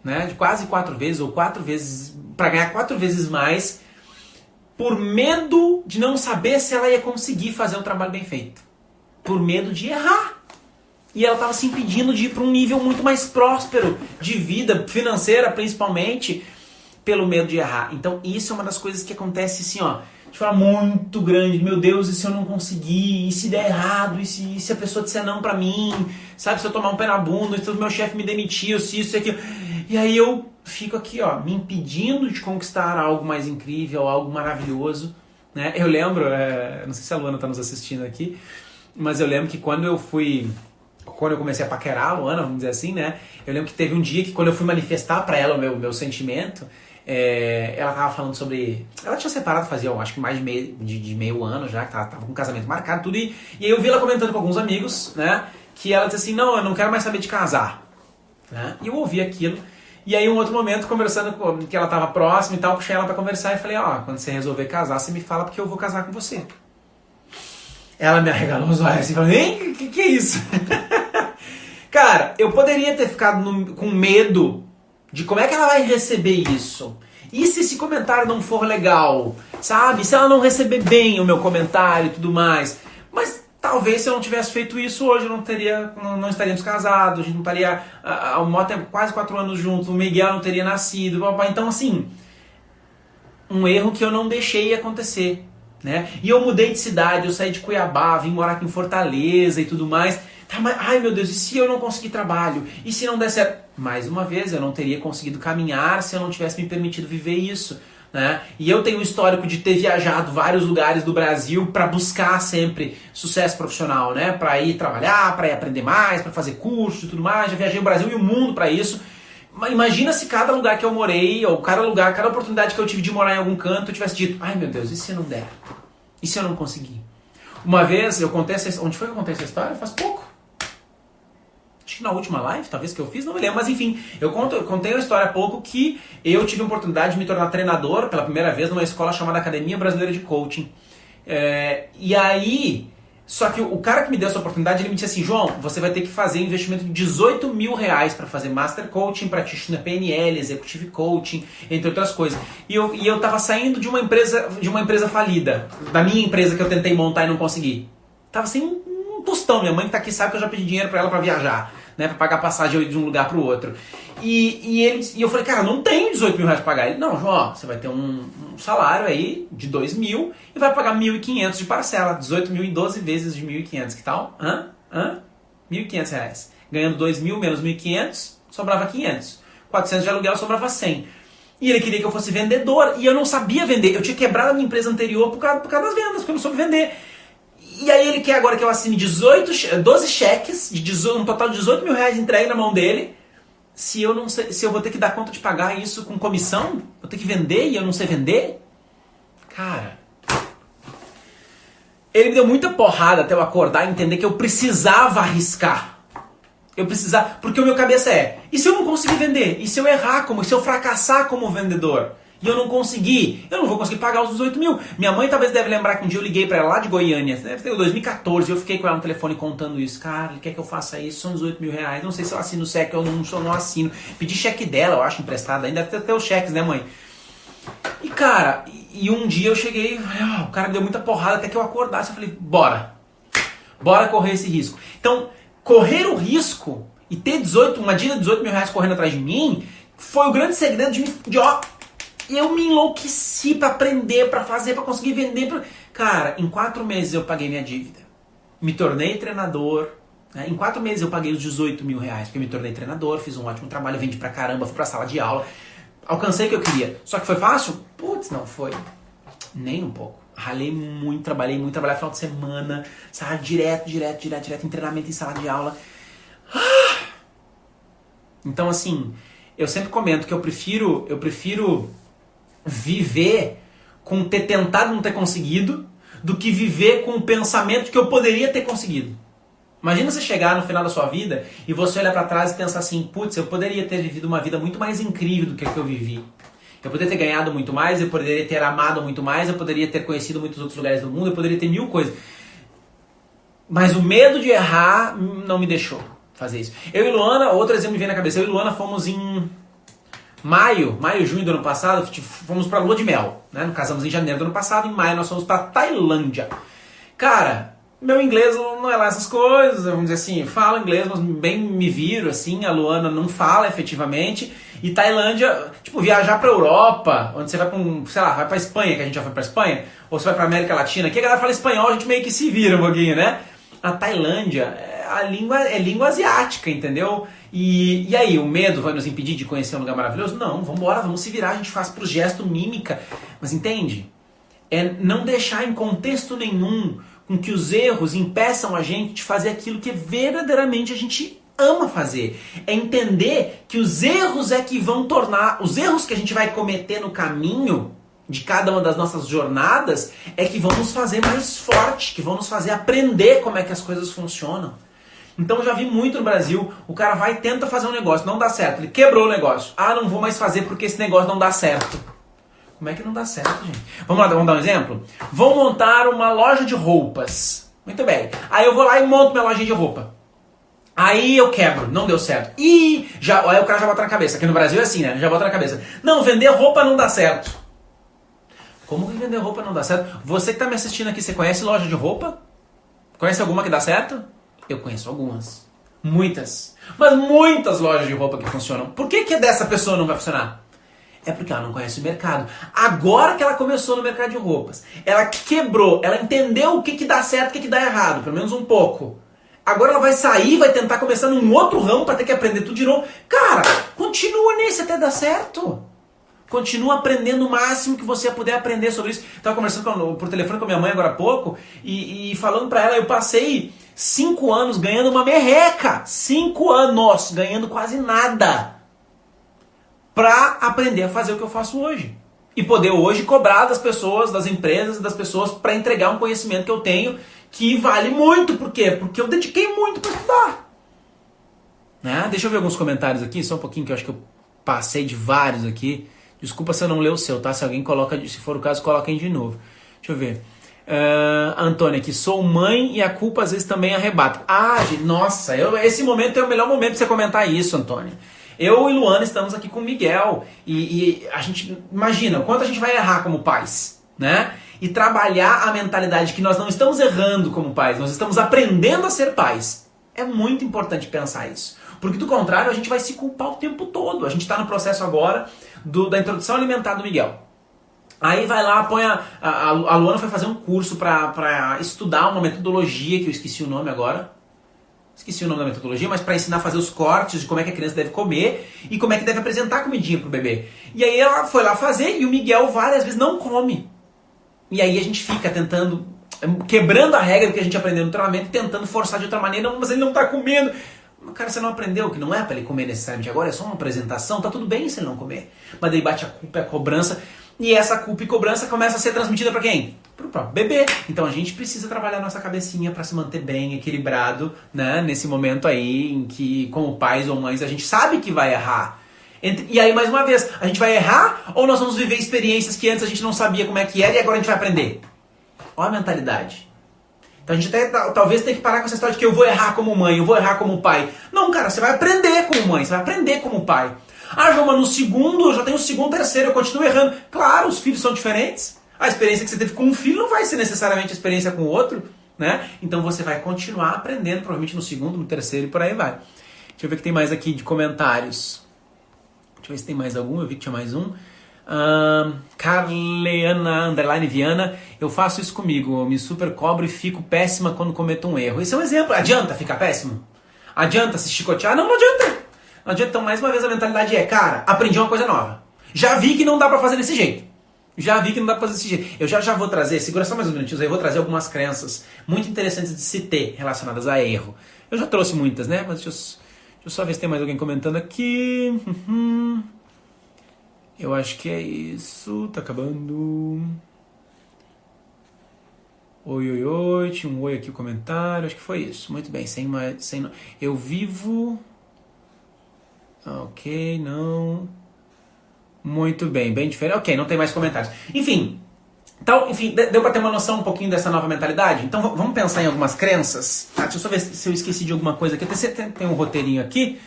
né, de quase 4 vezes, ou 4 vezes, para ganhar 4 vezes mais, por medo de não saber se ela ia conseguir fazer um trabalho bem feito. Por medo de errar. E ela estava se impedindo de ir para um nível muito mais próspero de vida, financeira principalmente, pelo medo de errar. Então isso é uma das coisas que acontece assim, ó, de forma muito grande. Meu Deus, e se eu não conseguir? E se der errado? E se a pessoa disser não pra mim? Sabe, se eu tomar um pé na bunda, se o meu chefe me demitir, se isso e aquilo. E aí eu fico aqui, ó, me impedindo de conquistar algo mais incrível, algo maravilhoso, né? Eu lembro, não sei se a Luana tá nos assistindo aqui, mas eu lembro que quando eu comecei a paquerar a Luana, vamos dizer assim, né? Eu lembro que teve um dia que quando eu fui manifestar pra ela o meu sentimento, ela tava falando sobre... Ela tinha separado fazia, eu acho que mais de meio ano já, que tava com um casamento marcado, tudo. E aí eu vi ela comentando com alguns amigos, né? Que ela disse assim, não, eu não quero mais saber de casar. Né? E eu ouvi aquilo. E aí, um outro momento, conversando com que ela tava próxima e tal, puxei ela pra conversar e falei, ó, quando você resolver casar, você me fala porque eu vou casar com você. Ela me arregalou os olhos e falou, hein, que é isso? Cara, eu poderia ter ficado com medo de como é que ela vai receber isso. E se esse comentário não for legal, sabe? Se ela não receber bem o meu comentário e tudo mais. Mas Talvez se eu não tivesse feito isso hoje, eu não estaríamos casados, a gente não estaria há um tempo, quase 4 anos juntos, o Miguel não teria nascido, papai. Então assim, um erro que eu não deixei acontecer, né? E eu mudei de cidade, eu saí de Cuiabá, vim morar aqui em Fortaleza e tudo mais. Tá, mas, ai meu Deus, e se eu não conseguir trabalho? E se não der certo? Mais uma vez, eu não teria conseguido caminhar se eu não tivesse me permitido viver isso, né? E eu tenho um histórico de ter viajado vários lugares do Brasil para buscar sempre sucesso profissional, né? Para ir trabalhar, para ir aprender mais, para fazer cursos e tudo mais. Já viajei o Brasil e o mundo para isso. Imagina se cada lugar que eu morei, ou cada oportunidade que eu tive de morar em algum canto, eu tivesse dito, ai meu Deus, e se não der? E se eu não conseguir? Uma vez eu contei onde foi que eu contei essa história? Faz pouco. Acho que na última live, talvez, que eu fiz, não me lembro. Mas enfim, eu contei uma história há pouco que eu tive a oportunidade de me tornar treinador pela primeira vez numa escola chamada Academia Brasileira de Coaching. E aí, só que o cara que me deu essa oportunidade, ele me disse assim, João, você vai ter que fazer um investimento de 18 mil reais para fazer Master Coaching, Practitioner PNL, Executive Coaching, entre outras coisas. E eu tava saindo de uma empresa falida, da minha empresa que eu tentei montar e não consegui. Tava sem um tostão. Minha mãe que tá aqui sabe que eu já pedi dinheiro para ela para viajar, né, para pagar passagem de um lugar para o outro. E eu falei, cara, não tenho 18 mil reais para pagar. Ele, não, João, você vai ter um salário aí de 2 mil e vai pagar 1.500 de parcela. 18 mil em 12 vezes de 1.500, que tal? 1.500 reais. Ganhando 2 mil menos 1.500, sobrava 500. 400 de aluguel, sobrava 100. E ele queria que eu fosse vendedor e eu não sabia vender. Eu tinha quebrado a minha empresa anterior por causa das vendas, porque eu não soube vender. E aí ele quer agora que eu assine 12 cheques, um total de 18 mil reais entregue na mão dele, se eu vou ter que dar conta de pagar isso com comissão, vou ter que vender e eu não sei vender? Cara, ele me deu muita porrada até eu acordar e entender que eu precisava arriscar. Porque o meu cabeça e se eu não conseguir vender? E se eu errar e se eu fracassar como vendedor? E eu não consegui, eu não vou conseguir pagar os 18 mil. Minha mãe talvez deve lembrar que um dia eu liguei pra ela lá de Goiânia, deve ter 2014, eu fiquei com ela no telefone contando isso. Cara, ele quer que eu faça isso, são 18 mil reais, não sei se eu assino o cheque ou não assino. Pedi cheque dela, eu acho, emprestado, ainda deve ter até os cheques, né, mãe? E cara, um dia eu cheguei, o cara me deu muita porrada até que eu acordasse, eu falei, bora correr esse risco. Então, correr o risco e ter uma dívida de 18 mil reais correndo atrás de mim, foi o grande segredo eu me enlouqueci pra aprender, pra fazer, pra conseguir vender. Cara, em 4 meses eu paguei minha dívida. Me tornei treinador. Né? Em 4 meses eu paguei os 18 mil reais, porque me tornei treinador, fiz um ótimo trabalho, vendi pra caramba, fui pra sala de aula. Alcancei o que eu queria. Só que foi fácil? Putz, não foi. Nem um pouco. Ralei muito, trabalhei final de semana, sabe? Direto, em treinamento em sala de aula. Então, assim, eu sempre comento que eu prefiro viver com ter tentado e não ter conseguido do que viver com o pensamento de que eu poderia ter conseguido. Imagina você chegar no final da sua vida e você olhar pra trás e pensar assim, putz, eu poderia ter vivido uma vida muito mais incrível do que a que eu vivi. Eu poderia ter ganhado muito mais, eu poderia ter amado muito mais, eu poderia ter conhecido muitos outros lugares do mundo, eu poderia ter 1000 coisas. Mas o medo de errar não me deixou fazer isso. Eu e Luana, outro exemplo me vem na cabeça, eu e Luana fomos em maio, junho do ano passado, fomos pra lua de mel, né? Nos casamos em janeiro do ano passado, em maio nós fomos pra Tailândia. Cara, meu inglês não é lá essas coisas, vamos dizer assim, falo inglês, mas bem me viro, assim, a Luana não fala efetivamente, e Tailândia, viajar pra Europa, onde você vai vai pra Espanha, que a gente já foi pra Espanha, ou você vai pra América Latina, que a galera fala espanhol, a gente meio que se vira um pouquinho, né? A Tailândia, a língua é língua asiática, entendeu? E aí, o medo vai nos impedir de conhecer um lugar maravilhoso? Não, vamos se virar, a gente faz pro gesto, mímica. Mas entende? É não deixar em contexto nenhum com que os erros impeçam a gente de fazer aquilo que verdadeiramente a gente ama fazer. É entender que os erros os erros que a gente vai cometer no caminho de cada uma das nossas jornadas é que vão nos fazer mais forte, que vão nos fazer aprender como é que as coisas funcionam. Então eu já vi muito no Brasil, o cara vai e tenta fazer um negócio, não dá certo, ele quebrou o negócio. Não vou mais fazer porque esse negócio não dá certo. Como é que não dá certo, gente? Vamos dar um exemplo? Vou montar uma loja de roupas. Muito bem. Aí eu vou lá e monto minha lojinha de roupa. Aí eu quebro, não deu certo. Aí o cara já bota na cabeça, aqui no Brasil é assim, né? Já bota na cabeça. Não, vender roupa não dá certo. Como que vender roupa não dá certo? Você que tá me assistindo aqui, você conhece loja de roupa? Conhece alguma que dá certo? Eu conheço algumas. Muitas. Mas muitas lojas de roupa que funcionam. Por que dessa pessoa não vai funcionar? É porque ela não conhece o mercado. Agora que ela começou no mercado de roupas, ela quebrou, ela entendeu o que dá certo e o que dá errado, pelo menos um pouco. Agora ela vai sair, vai tentar começar num outro ramo para ter que aprender tudo de novo. Cara, continua nesse até dar certo. Continua aprendendo o máximo que você puder aprender sobre isso. Estava conversando por telefone com a minha mãe agora há pouco e falando para ela, eu passei 5 anos ganhando uma merreca. 5 anos ganhando quase nada. Para aprender a fazer o que eu faço hoje. E poder hoje cobrar das pessoas, das empresas, das pessoas para entregar um conhecimento que eu tenho que vale muito. Por quê? Porque eu dediquei muito para estudar. Né? Deixa eu ver alguns comentários aqui, só um pouquinho que eu acho que eu passei de vários aqui. Desculpa se eu não ler o seu, tá? Se alguém coloca, se for o caso, coloquem de novo. Deixa eu ver. Antônia aqui, sou mãe e a culpa às vezes também arrebata. Nossa, esse momento é o melhor momento para você comentar isso, Antônia. Eu e Luana estamos aqui com o Miguel e a gente imagina o quanto a gente vai errar como pais, né? E trabalhar a mentalidade que nós não estamos errando como pais, nós estamos aprendendo a ser pais. É muito importante pensar isso. Porque do contrário, a gente vai se culpar o tempo todo. A gente está no processo agora da introdução alimentar do Miguel. Aí vai lá, põe a Luana foi fazer um curso para estudar uma metodologia, que eu esqueci o nome agora. Esqueci o nome da metodologia, mas para ensinar a fazer os cortes de como é que a criança deve comer e como é que deve apresentar a comidinha pro bebê. E aí ela foi lá fazer e o Miguel várias vezes não come. E aí a gente fica tentando, quebrando a regra que a gente aprendeu no treinamento, tentando forçar de outra maneira, mas ele não tá comendo. Cara, você não aprendeu que não é para ele comer necessariamente agora, é só uma apresentação, tá tudo bem se ele não comer. Mas daí bate a culpa e a cobrança, e essa culpa e cobrança começa a ser transmitida para quem? Pro próprio bebê. Então a gente precisa trabalhar a nossa cabecinha para se manter bem equilibrado, né? Nesse momento aí em que, como pais ou mães, a gente sabe que vai errar. E aí, mais uma vez, a gente vai errar ou nós vamos viver experiências que antes a gente não sabia como é que era e agora a gente vai aprender? Olha a mentalidade. Então a gente até talvez tenha que parar com essa história de que eu vou errar como mãe, eu vou errar como pai. Não, cara, você vai aprender como mãe, você vai aprender como pai. João, mas no segundo, eu já tenho o segundo, terceiro, eu continuo errando. Claro, os filhos são diferentes. A experiência que você teve com um filho não vai ser necessariamente a experiência com o outro, né? Então você vai continuar aprendendo, provavelmente no segundo, no terceiro e por aí vai. Deixa eu ver o que tem mais aqui de comentários. Deixa eu ver se tem mais algum, eu vi que tinha mais um. Carleana _ Viana, eu faço isso comigo, eu me super cobro e fico péssima quando cometo um erro. Esse é um exemplo. Adianta ficar péssimo? Adianta se chicotear? Não adianta. Não adianta. Então, mais uma vez, a mentalidade é, cara, aprendi uma coisa nova. Já vi que não dá pra fazer desse jeito. Eu já vou trazer, segura só mais uns minutinhos aí, eu vou trazer algumas crenças muito interessantes de se ter relacionadas a erro. Eu já trouxe muitas, né? Mas deixa eu só ver se tem mais alguém comentando aqui. Eu acho que é isso. Tá acabando. Oi. Tinha um oi aqui no comentário. Acho que foi isso. Muito bem. Eu vivo. Ok, não. Muito bem. Bem diferente. Ok, não tem mais comentários. Enfim. Então, deu pra ter uma noção um pouquinho dessa nova mentalidade? Então vamos pensar em algumas crenças. Deixa eu só ver se eu esqueci de alguma coisa aqui. Tem um roteirinho aqui.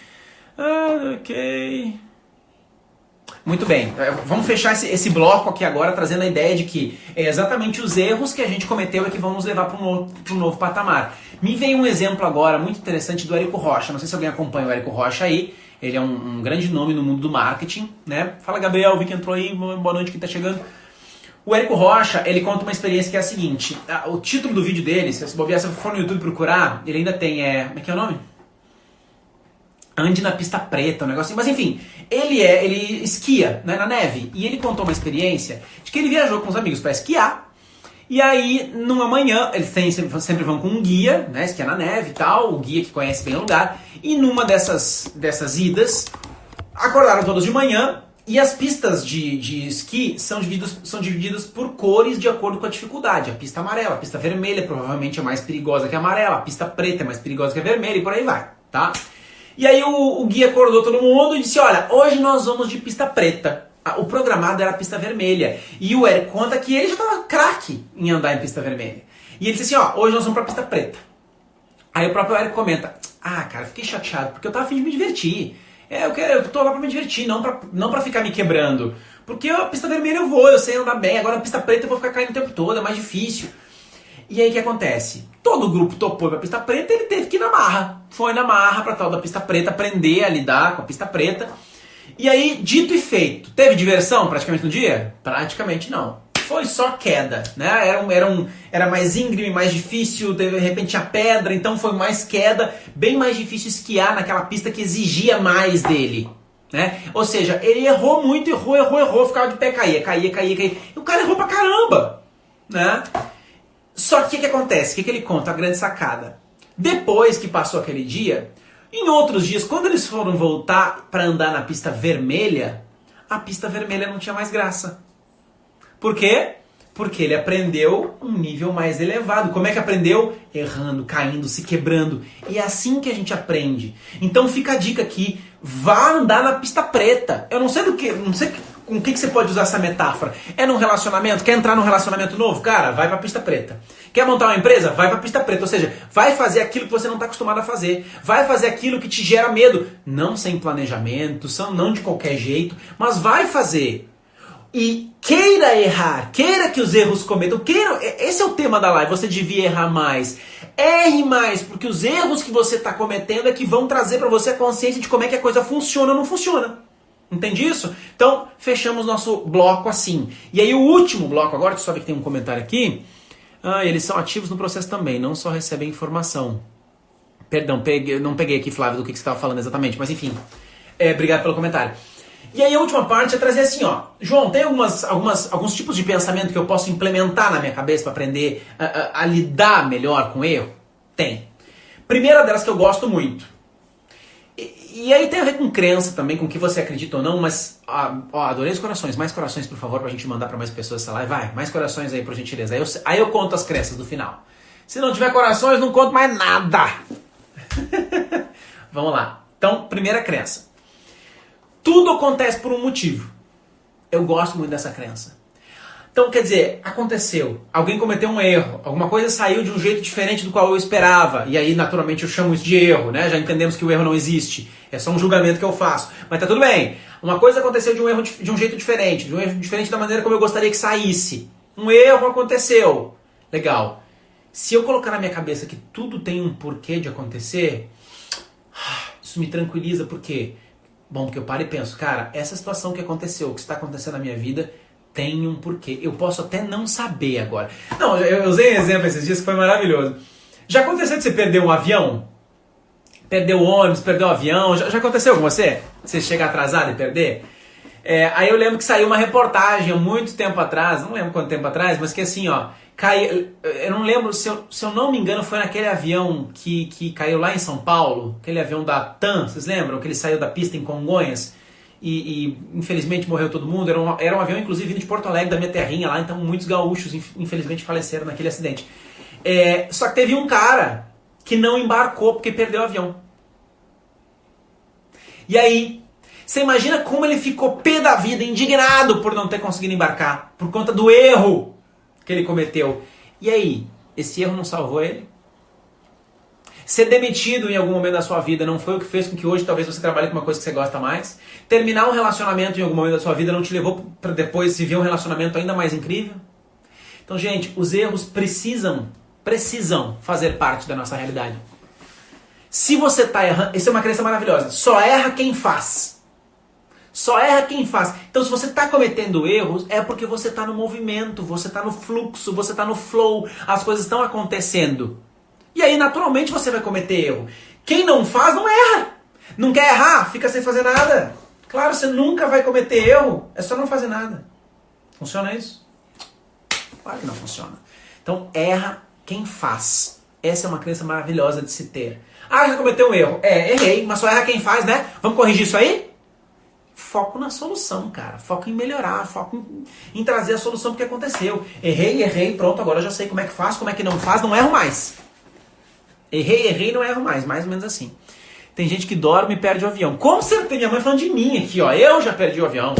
Ok. Muito bem, vamos fechar esse bloco aqui agora trazendo a ideia de que é exatamente os erros que a gente cometeu é que vão nos levar para um novo patamar. Me veio um exemplo agora muito interessante do Érico Rocha, não sei se alguém acompanha o Érico Rocha aí, ele é um grande nome no mundo do marketing, né? Fala Gabriel, vi que entrou aí, boa noite, quem tá chegando. O Érico Rocha, ele conta uma experiência que é a seguinte, o título do vídeo dele, se você for no YouTube procurar, ele ainda tem, como é que é o nome? Ande na pista preta, um negocinho. Mas enfim, ele esquia, né, na neve. E ele contou uma experiência de que ele viajou com os amigos para esquiar. E aí, numa manhã, eles sempre vão com um guia, né, esquiar na neve e tal, o guia que conhece bem o lugar. E numa dessas idas, acordaram todos de manhã e as pistas de esqui são divididas por cores de acordo com a dificuldade. A pista amarela, a pista vermelha provavelmente é mais perigosa que a amarela, a pista preta é mais perigosa que a vermelha e por aí vai, tá? E aí o guia acordou todo mundo e disse, olha, hoje nós vamos de pista preta. O programado era pista vermelha. E o Eric conta que ele já estava craque em andar em pista vermelha. E ele disse assim, hoje nós vamos pra pista preta. Aí o próprio Eric comenta, cara, fiquei chateado, porque eu tava a fim de me divertir. Eu tô lá pra me divertir, não pra ficar me quebrando. Porque a pista vermelha eu sei andar bem, agora a pista preta eu vou ficar caindo o tempo todo, é mais difícil. E aí o que acontece? Todo o grupo topou pra pista preta, ele teve que ir na marra. Foi na marra pra tal da pista preta, aprender a lidar com a pista preta. E aí, dito e feito, teve diversão praticamente no dia? Praticamente não. Foi só queda, né? Era mais íngreme, mais difícil, de repente tinha pedra, então foi mais queda, bem mais difícil esquiar naquela pista que exigia mais dele, né? Ou seja, ele errou muito, errou, ficava de pé, caía. E o cara errou pra caramba, né? Só que o que acontece? O que ele conta? A grande sacada. Depois que passou aquele dia, em outros dias, quando eles foram voltar para andar na pista vermelha, a pista vermelha não tinha mais graça. Por quê? Porque ele aprendeu um nível mais elevado. Como é que aprendeu? Errando, caindo, se quebrando. E é assim que a gente aprende. Então fica a dica aqui, vá andar na pista preta. Eu não sei com o que você pode usar essa metáfora. É num relacionamento? Quer entrar num relacionamento novo? Cara, vai pra pista preta. Quer montar uma empresa? Vai pra pista preta. Ou seja, vai fazer aquilo que você não está acostumado a fazer. Vai fazer aquilo que te gera medo. Não sem planejamento, não de qualquer jeito, mas vai fazer. E queira errar, queira que os erros cometam, esse é o tema da live, você devia errar mais. Erre mais, porque os erros que você está cometendo é que vão trazer para você a consciência de como é que a coisa funciona ou não funciona. Entende isso? Então, fechamos nosso bloco assim. E aí o último bloco agora, que só vê que tem um comentário aqui, eles são ativos no processo também, não só recebem informação. Perdão, não peguei aqui, Flávio, do que você estava falando exatamente, mas enfim, obrigado pelo comentário. E aí a última parte é trazer assim, ó, João, tem alguns tipos de pensamento que eu posso implementar na minha cabeça para aprender a lidar melhor com o erro? Tem. Primeira delas que eu gosto muito. E aí tem a ver com crença também, com o que você acredita ou não, mas adorei os corações. Mais corações, por favor, pra gente mandar para mais pessoas essa live. Vai, mais corações aí, por gentileza. Aí eu conto as crenças do final. Se não tiver corações, não conto mais nada. Vamos lá. Então, primeira crença. Tudo acontece por um motivo. Eu gosto muito dessa crença. Então, quer dizer, aconteceu. Alguém cometeu um erro. Alguma coisa saiu de um jeito diferente do qual eu esperava. E aí, naturalmente, eu chamo isso de erro, né? Já entendemos que o erro não existe. É só um julgamento que eu faço. Mas tá tudo bem. Uma coisa aconteceu de um jeito diferente. De um erro diferente da maneira como eu gostaria que saísse. Um erro aconteceu. Legal. Se eu colocar na minha cabeça que tudo tem um porquê de acontecer, isso me tranquiliza. Por quê? Bom, porque eu paro e penso, cara, essa situação que aconteceu, que está acontecendo na minha vida, tem um porquê. Eu posso até não saber agora. Não, eu usei um exemplo esses dias que foi maravilhoso. Já aconteceu de você perder um avião? Perder o ônibus, perder o avião? Já aconteceu com você? Você chegar atrasado e perder? Aí eu lembro que saiu uma reportagem há muito tempo atrás, não lembro quanto tempo atrás, mas que assim, ó, eu não lembro, se eu não me engano, foi naquele avião que caiu lá em São Paulo, aquele avião da TAM, vocês lembram? Que ele saiu da pista em Congonhas e infelizmente morreu todo mundo. Era um avião, inclusive, vindo de Porto Alegre, da minha terrinha lá, então muitos gaúchos, infelizmente, faleceram naquele acidente. Só que teve um cara que não embarcou porque perdeu o avião. E aí, você imagina como ele ficou pé da vida, indignado por não ter conseguido embarcar, por conta do erro que ele cometeu. E aí, esse erro não salvou ele? Ser demitido em algum momento da sua vida não foi o que fez com que hoje talvez você trabalhe com uma coisa que você gosta mais? Terminar um relacionamento em algum momento da sua vida não te levou para depois viver um relacionamento ainda mais incrível? Então, gente, os erros precisam fazer parte da nossa realidade. Se você está errando, isso é uma crença maravilhosa, só erra quem faz. Só erra quem faz. Então, se você está cometendo erros, é porque você está no movimento, você está no fluxo, você está no flow, as coisas estão acontecendo. E aí, naturalmente, você vai cometer erro. Quem não faz, não erra. Não quer errar, fica sem fazer nada. Claro, você nunca vai cometer erro, é só não fazer nada. Funciona isso? Claro que não funciona. Então, erra quem faz. Essa é uma crença maravilhosa de se ter. Já cometeu um erro. Errei, mas só erra quem faz, né? Vamos corrigir isso aí? Foco na solução, cara. Foco em melhorar, foco em trazer a solução porque aconteceu. Errei, pronto, agora eu já sei como é que faz, como é que não faz, não erro mais. Errei, não erro mais ou menos assim. Tem gente que dorme e perde o avião. Com certeza, minha mãe falando de mim aqui, ó. Eu já perdi o avião.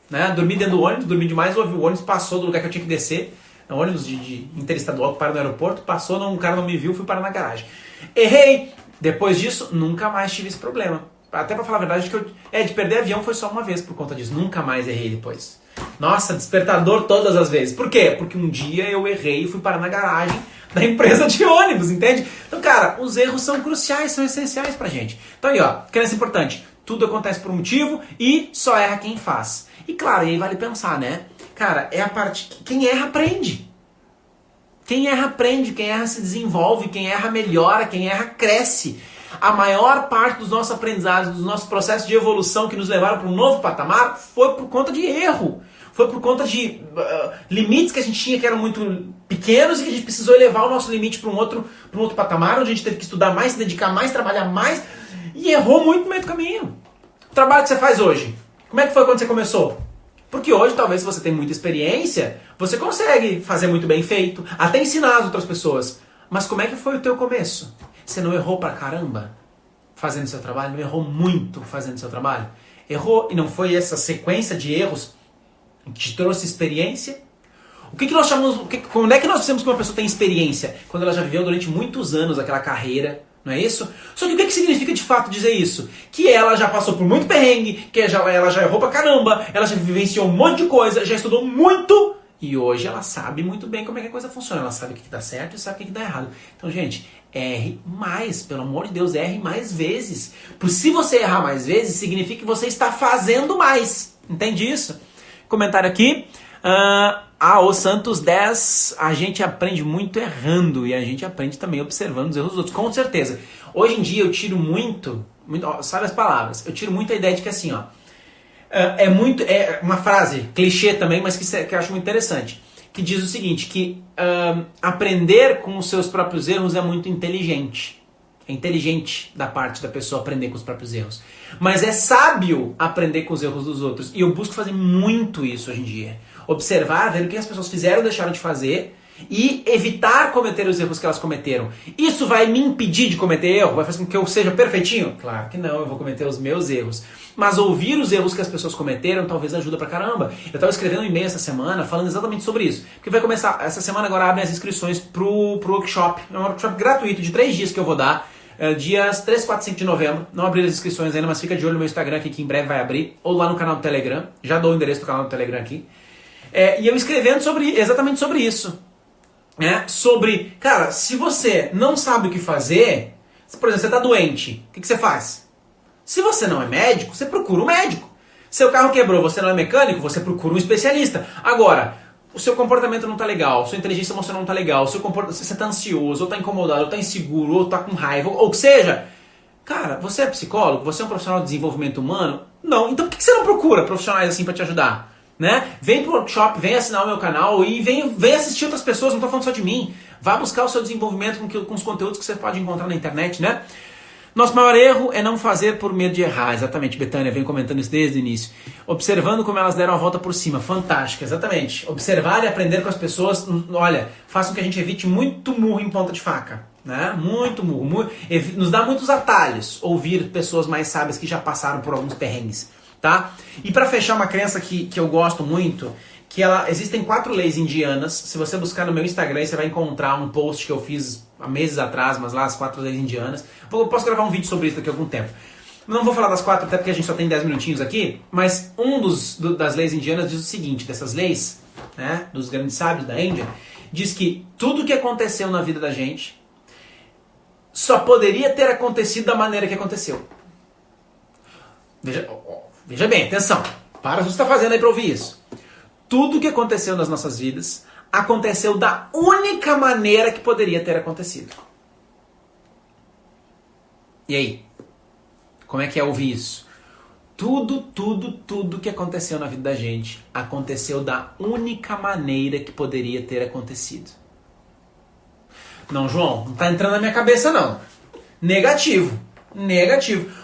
Né? Dormi dentro do ônibus, dormi demais, o ônibus passou do lugar que eu tinha que descer. É um ônibus de interestadual que para no aeroporto, passou, o cara não me viu, fui parar na garagem. Errei! Depois disso, nunca mais tive esse problema. Até pra falar a verdade, de perder avião foi só uma vez por conta disso. Nunca mais errei depois. Nossa, despertador todas as vezes. Por quê? Porque um dia eu errei e fui parar na garagem da empresa de ônibus, entende? Então, cara, os erros são cruciais, são essenciais pra gente. Então aí, ó, crença importante. Tudo acontece por um motivo e só erra quem faz. E claro, aí vale pensar, né? Cara, é a parte... Quem erra, aprende. Quem erra, aprende. Quem erra, se desenvolve. Quem erra, melhora. Quem erra, cresce. A maior parte dos nossos aprendizados, dos nossos processos de evolução que nos levaram para um novo patamar foi por conta de erro. Foi por conta de limites que a gente tinha que eram muito pequenos e que a gente precisou elevar o nosso limite para um outro patamar, onde a gente teve que estudar mais, se dedicar mais, trabalhar mais e errou muito no meio do caminho. O trabalho que você faz hoje, como é que foi quando você começou? Porque hoje, talvez, se você tem muita experiência, você consegue fazer muito bem feito, até ensinar as outras pessoas. Mas como é que foi o teu começo? Você não errou pra caramba fazendo seu trabalho? Não errou muito fazendo seu trabalho? Errou e não foi essa sequência de erros que te trouxe experiência? O que nós chamamos... Quando é que nós dizemos que uma pessoa tem experiência? Quando ela já viveu durante muitos anos aquela carreira, não é isso? Só que o que significa de fato dizer isso? Que ela já passou por muito perrengue, que ela já errou pra caramba, ela já vivenciou um monte de coisa, já estudou muito e hoje ela sabe muito bem como é que a coisa funciona. Ela sabe o que dá certo e sabe o que dá errado. Então, gente, erre mais, pelo amor de Deus, erre mais vezes. Porque se você errar mais vezes, significa que você está fazendo mais. Entende isso? Comentário aqui. O Santos 10, a gente aprende muito errando e a gente aprende também observando os erros dos outros, com certeza. Hoje em dia eu tiro muito sabe as palavras, eu tiro muito a ideia de que assim, ó, é uma frase clichê também, mas que eu acho muito interessante, que diz o seguinte, que aprender com os seus próprios erros é muito inteligente. É inteligente da parte da pessoa aprender com os próprios erros. Mas é sábio aprender com os erros dos outros. E eu busco fazer muito isso hoje em dia. Observar, ver o que as pessoas fizeram ou deixaram de fazer e evitar cometer os erros que elas cometeram. Isso vai me impedir de cometer erro? Vai fazer com que eu seja perfeitinho? Claro que não, eu vou cometer os meus erros. Mas ouvir os erros que as pessoas cometeram talvez ajuda pra caramba. Eu estava escrevendo um e-mail essa semana falando exatamente sobre isso. Porque vai começar, essa semana agora abrem as inscrições pro workshop. É um workshop gratuito de 3 dias que eu vou dar. Dias 3, 4, 5 de novembro. Não abri as inscrições ainda, mas fica de olho no meu Instagram aqui, que em breve vai abrir. Ou lá no canal do Telegram. Já dou o endereço do canal do Telegram aqui. E eu escrevendo exatamente sobre isso. Sobre, cara, se você não sabe o que fazer, por exemplo, você está doente, o que você faz? Se você não é médico, você procura um médico. Seu carro quebrou, você não é mecânico, você procura um especialista. Agora, o seu comportamento não está legal, sua inteligência emocional não está legal, você está ansioso, ou está incomodado, ou está inseguro, ou está com raiva, ou que seja, cara, você é psicólogo, você é um profissional de desenvolvimento humano? Não, então por que você não procura profissionais assim para te ajudar? Né? Vem pro workshop, vem assinar o meu canal e vem assistir outras pessoas, não estou falando só de mim. Vá buscar o seu desenvolvimento com os conteúdos que você pode encontrar na internet, né? Nosso maior erro é não fazer por medo de errar. Exatamente, Betânia vem comentando isso desde o início. Observando como elas deram a volta por cima. Fantástico, exatamente. Observar e aprender com as pessoas. Olha, façam que a gente evite muito murro em ponta de faca. Né? Muito murro. Nos dá muitos atalhos ouvir pessoas mais sábias que já passaram por alguns perrengues. Tá? E para fechar uma crença que eu gosto muito, que existem 4 leis indianas. Se você buscar no meu Instagram, você vai encontrar um post que eu fiz há meses atrás, mas lá as 4 leis indianas. Eu posso gravar um vídeo sobre isso daqui a algum tempo. Não vou falar das 4, até porque a gente só tem 10 minutinhos aqui, mas das leis indianas diz o seguinte, dessas leis, né, dos grandes sábios da Índia, diz que tudo que aconteceu na vida da gente só poderia ter acontecido da maneira que aconteceu. Veja bem, atenção, para o que você está fazendo aí para ouvir isso. Tudo que aconteceu nas nossas vidas aconteceu da única maneira que poderia ter acontecido. E aí? Como é que é ouvir isso? Tudo que aconteceu na vida da gente aconteceu da única maneira que poderia ter acontecido. Não, João, não está entrando na minha cabeça não. Negativo.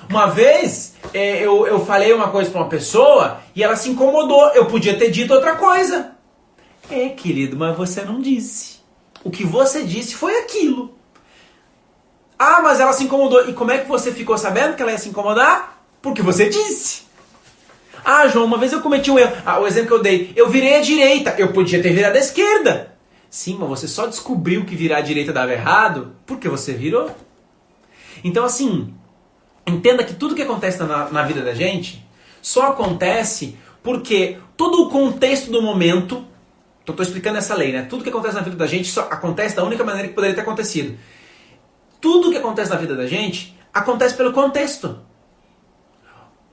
Uma vez eu falei uma coisa para uma pessoa e ela se incomodou. Eu podia ter dito outra coisa. Querido, mas você não disse. O que você disse foi aquilo. Ah, mas ela se incomodou. E como é que você ficou sabendo que ela ia se incomodar? Porque você disse. Ah, João, uma vez eu cometi um erro. O exemplo que eu dei. Eu virei à direita. Eu podia ter virado à esquerda. Sim, mas você só descobriu que virar à direita dava errado porque você virou. Então, assim, entenda que tudo que acontece na vida da gente só acontece Porque todo o contexto do momento, estou explicando essa lei, né? Tudo que acontece na vida da gente só acontece da única maneira que poderia ter acontecido. Tudo que acontece na vida da gente acontece pelo contexto.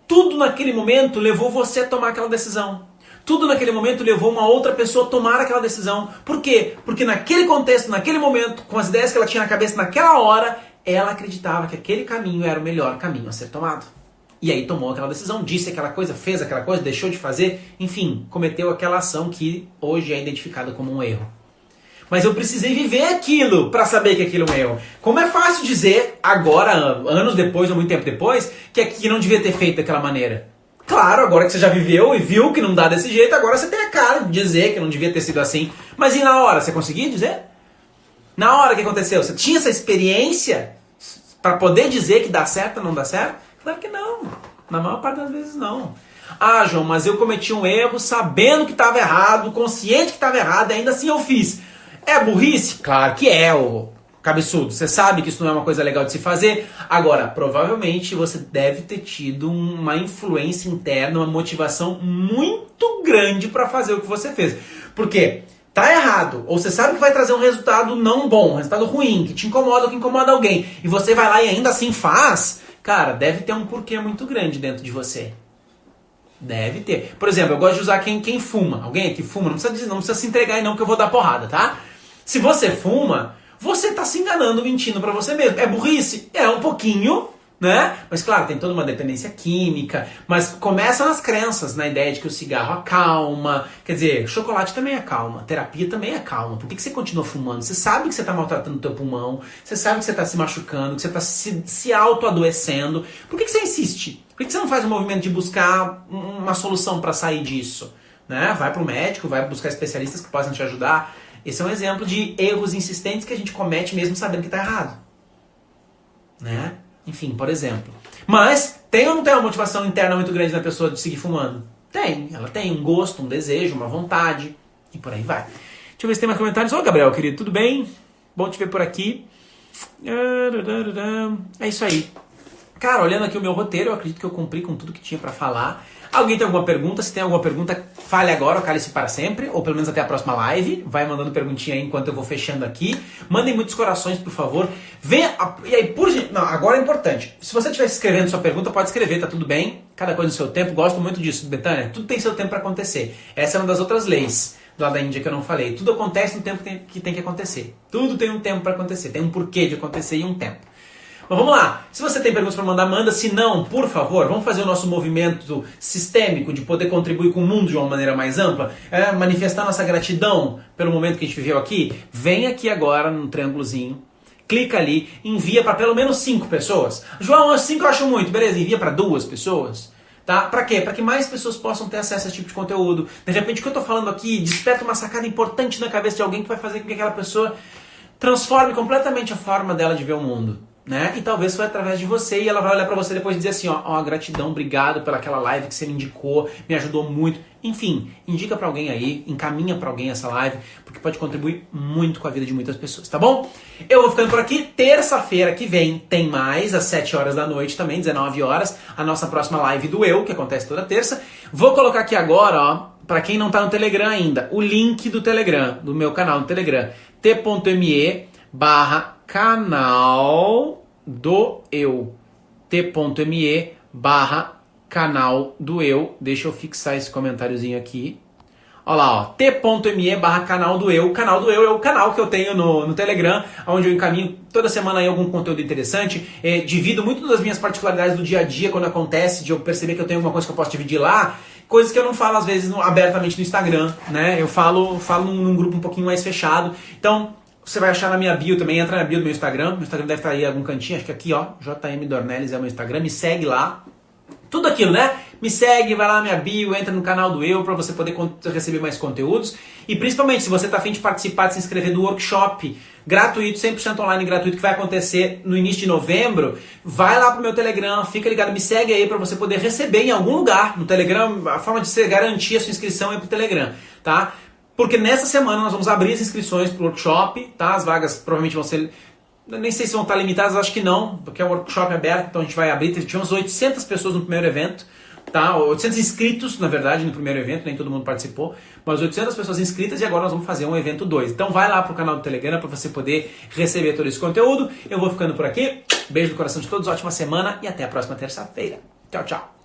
Tudo naquele momento levou você a tomar aquela decisão. Tudo naquele momento levou uma outra pessoa a tomar aquela decisão. Por quê? Porque naquele contexto, naquele momento, com as ideias que ela tinha na cabeça naquela hora, ela acreditava que aquele caminho era o melhor caminho a ser tomado. E aí tomou aquela decisão, disse aquela coisa, fez aquela coisa, deixou de fazer, enfim, cometeu aquela ação que hoje é identificada como um erro. Mas eu precisei viver aquilo para saber que aquilo é um erro. Como é fácil dizer, agora, anos depois ou muito tempo depois, que não devia ter feito daquela maneira. Claro, agora que você já viveu e viu que não dá desse jeito, agora você tem a cara de dizer que não devia ter sido assim. Mas e na hora, você conseguia dizer? Na hora que aconteceu, você tinha essa experiência para poder dizer que dá certo ou não dá certo? Claro que não. Na maior parte das vezes não. Ah, João, mas eu cometi um erro sabendo que estava errado, consciente que estava errado, e ainda assim eu fiz. É burrice? Claro que é, ô cabeçudo. Você sabe que isso não é uma coisa legal de se fazer. Agora, provavelmente você deve ter tido uma influência interna, uma motivação muito grande para fazer o que você fez. Por quê? Tá errado, ou você sabe que vai trazer um resultado não bom, um resultado ruim, que te incomoda ou que incomoda alguém, e você vai lá e ainda assim faz, cara, deve ter um porquê muito grande dentro de você. Deve ter. Por exemplo, eu gosto de usar quem fuma. Alguém aqui fuma, não precisa se entregar aí não que eu vou dar porrada, tá? Se você fuma, você tá se enganando, mentindo pra você mesmo. É burrice? É um pouquinho, né? Mas claro, tem toda uma dependência química, mas começa nas crenças, na ideia de que o cigarro acalma, quer dizer, chocolate também acalma, terapia também acalma. Por que você continua fumando? Você sabe que você está maltratando o teu pulmão, você sabe que você está se machucando, que você está se auto-adoecendo. Por que você insiste? Por que você não faz um movimento de buscar uma solução para sair disso? Né? Vai para o médico, vai buscar especialistas que possam te ajudar. Esse é um exemplo de erros insistentes que a gente comete mesmo sabendo que está errado. Né? Enfim, por exemplo. Mas tem ou não tem uma motivação interna muito grande na pessoa de seguir fumando? Tem. Ela tem um gosto, um desejo, uma vontade. E por aí vai. Deixa eu ver se tem mais comentários. Ô, Gabriel, querido, tudo bem? Bom te ver por aqui. É isso aí. Cara, olhando aqui o meu roteiro, eu acredito que eu cumpri com tudo que tinha pra falar. Alguém tem alguma pergunta? Se tem alguma pergunta, fale agora ou cale-se para sempre, ou pelo menos até a próxima live. Vai mandando perguntinha aí enquanto eu vou fechando aqui. Mandem muitos corações, por favor. E aí, não, agora é importante. Se você estiver escrevendo sua pergunta, pode escrever, tá tudo bem. Cada coisa no seu tempo. Gosto muito disso, Betânia. Tudo tem seu tempo para acontecer. Essa é uma das outras leis lá da Índia que eu não falei. Tudo acontece no tempo que tem que acontecer. Tudo tem um tempo para acontecer. Tem um porquê de acontecer e um tempo. Mas vamos lá, se você tem perguntas para mandar, manda. Se não, por favor, vamos fazer o nosso movimento sistêmico de poder contribuir com o mundo de uma maneira mais ampla, manifestar nossa gratidão pelo momento que a gente viveu aqui. Vem aqui agora no triângulozinho, clica ali, envia para pelo menos 5 pessoas. João, 5 eu acho muito, beleza, envia para 2 pessoas. Tá? Para quê? Para que mais pessoas possam ter acesso a esse tipo de conteúdo. De repente o que eu estou falando aqui desperta uma sacada importante na cabeça de alguém que vai fazer com que aquela pessoa transforme completamente a forma dela de ver o mundo. Né? E talvez foi através de você e ela vai olhar pra você depois e dizer assim, ó, gratidão, obrigado pelaquela live que você me indicou, me ajudou muito. Enfim, indica pra alguém aí, encaminha pra alguém essa live, porque pode contribuir muito com a vida de muitas pessoas, tá bom? Eu vou ficando por aqui. Terça-feira que vem tem mais, às 7 horas da noite também, 19 horas, a nossa próxima live do Eu, que acontece toda terça. Vou colocar aqui agora, ó, pra quem não tá no Telegram ainda, o link do Telegram, do meu canal no Telegram, t.me/canal do Eu. t.me/canal do Eu. Deixa eu fixar esse comentáriozinho aqui. Olha lá, ó. t.me/canal do Eu. O canal do Eu é o canal que eu tenho no Telegram, onde eu encaminho toda semana aí algum conteúdo interessante. Divido muito das minhas particularidades do dia a dia, quando acontece, de eu perceber que eu tenho alguma coisa que eu posso dividir lá. Coisas que eu não falo, às vezes, abertamente no Instagram, né? Eu falo num grupo um pouquinho mais fechado. Então, você vai achar na minha bio também, entra na bio do meu Instagram. Meu Instagram deve estar aí em algum cantinho, acho que aqui, ó, JM Dornelles é o meu Instagram. Me segue lá. Tudo aquilo, né? Me segue, vai lá na minha bio, entra no canal do Eu para você poder receber mais conteúdos. E principalmente, se você está a fim de participar, de se inscrever no workshop gratuito, 100% online gratuito, que vai acontecer no início de novembro, vai lá pro meu Telegram, fica ligado, me segue aí para você poder receber em algum lugar. No Telegram, a forma de você garantir a sua inscrição é pro Telegram, tá? Porque nessa semana nós vamos abrir as inscrições pro workshop, tá? As vagas provavelmente vão ser... Nem sei se vão estar limitadas, acho que não, porque é um workshop aberto, então a gente vai abrir. Tivemos 800 pessoas no primeiro evento, tá? 800 inscritos, na verdade, no primeiro evento, nem todo mundo participou, mas 800 pessoas inscritas e agora nós vamos fazer um evento 2. Então vai lá pro canal do Telegram para você poder receber todo esse conteúdo. Eu vou ficando por aqui. Beijo no coração de todos, ótima semana e até a próxima terça-feira. Tchau, tchau.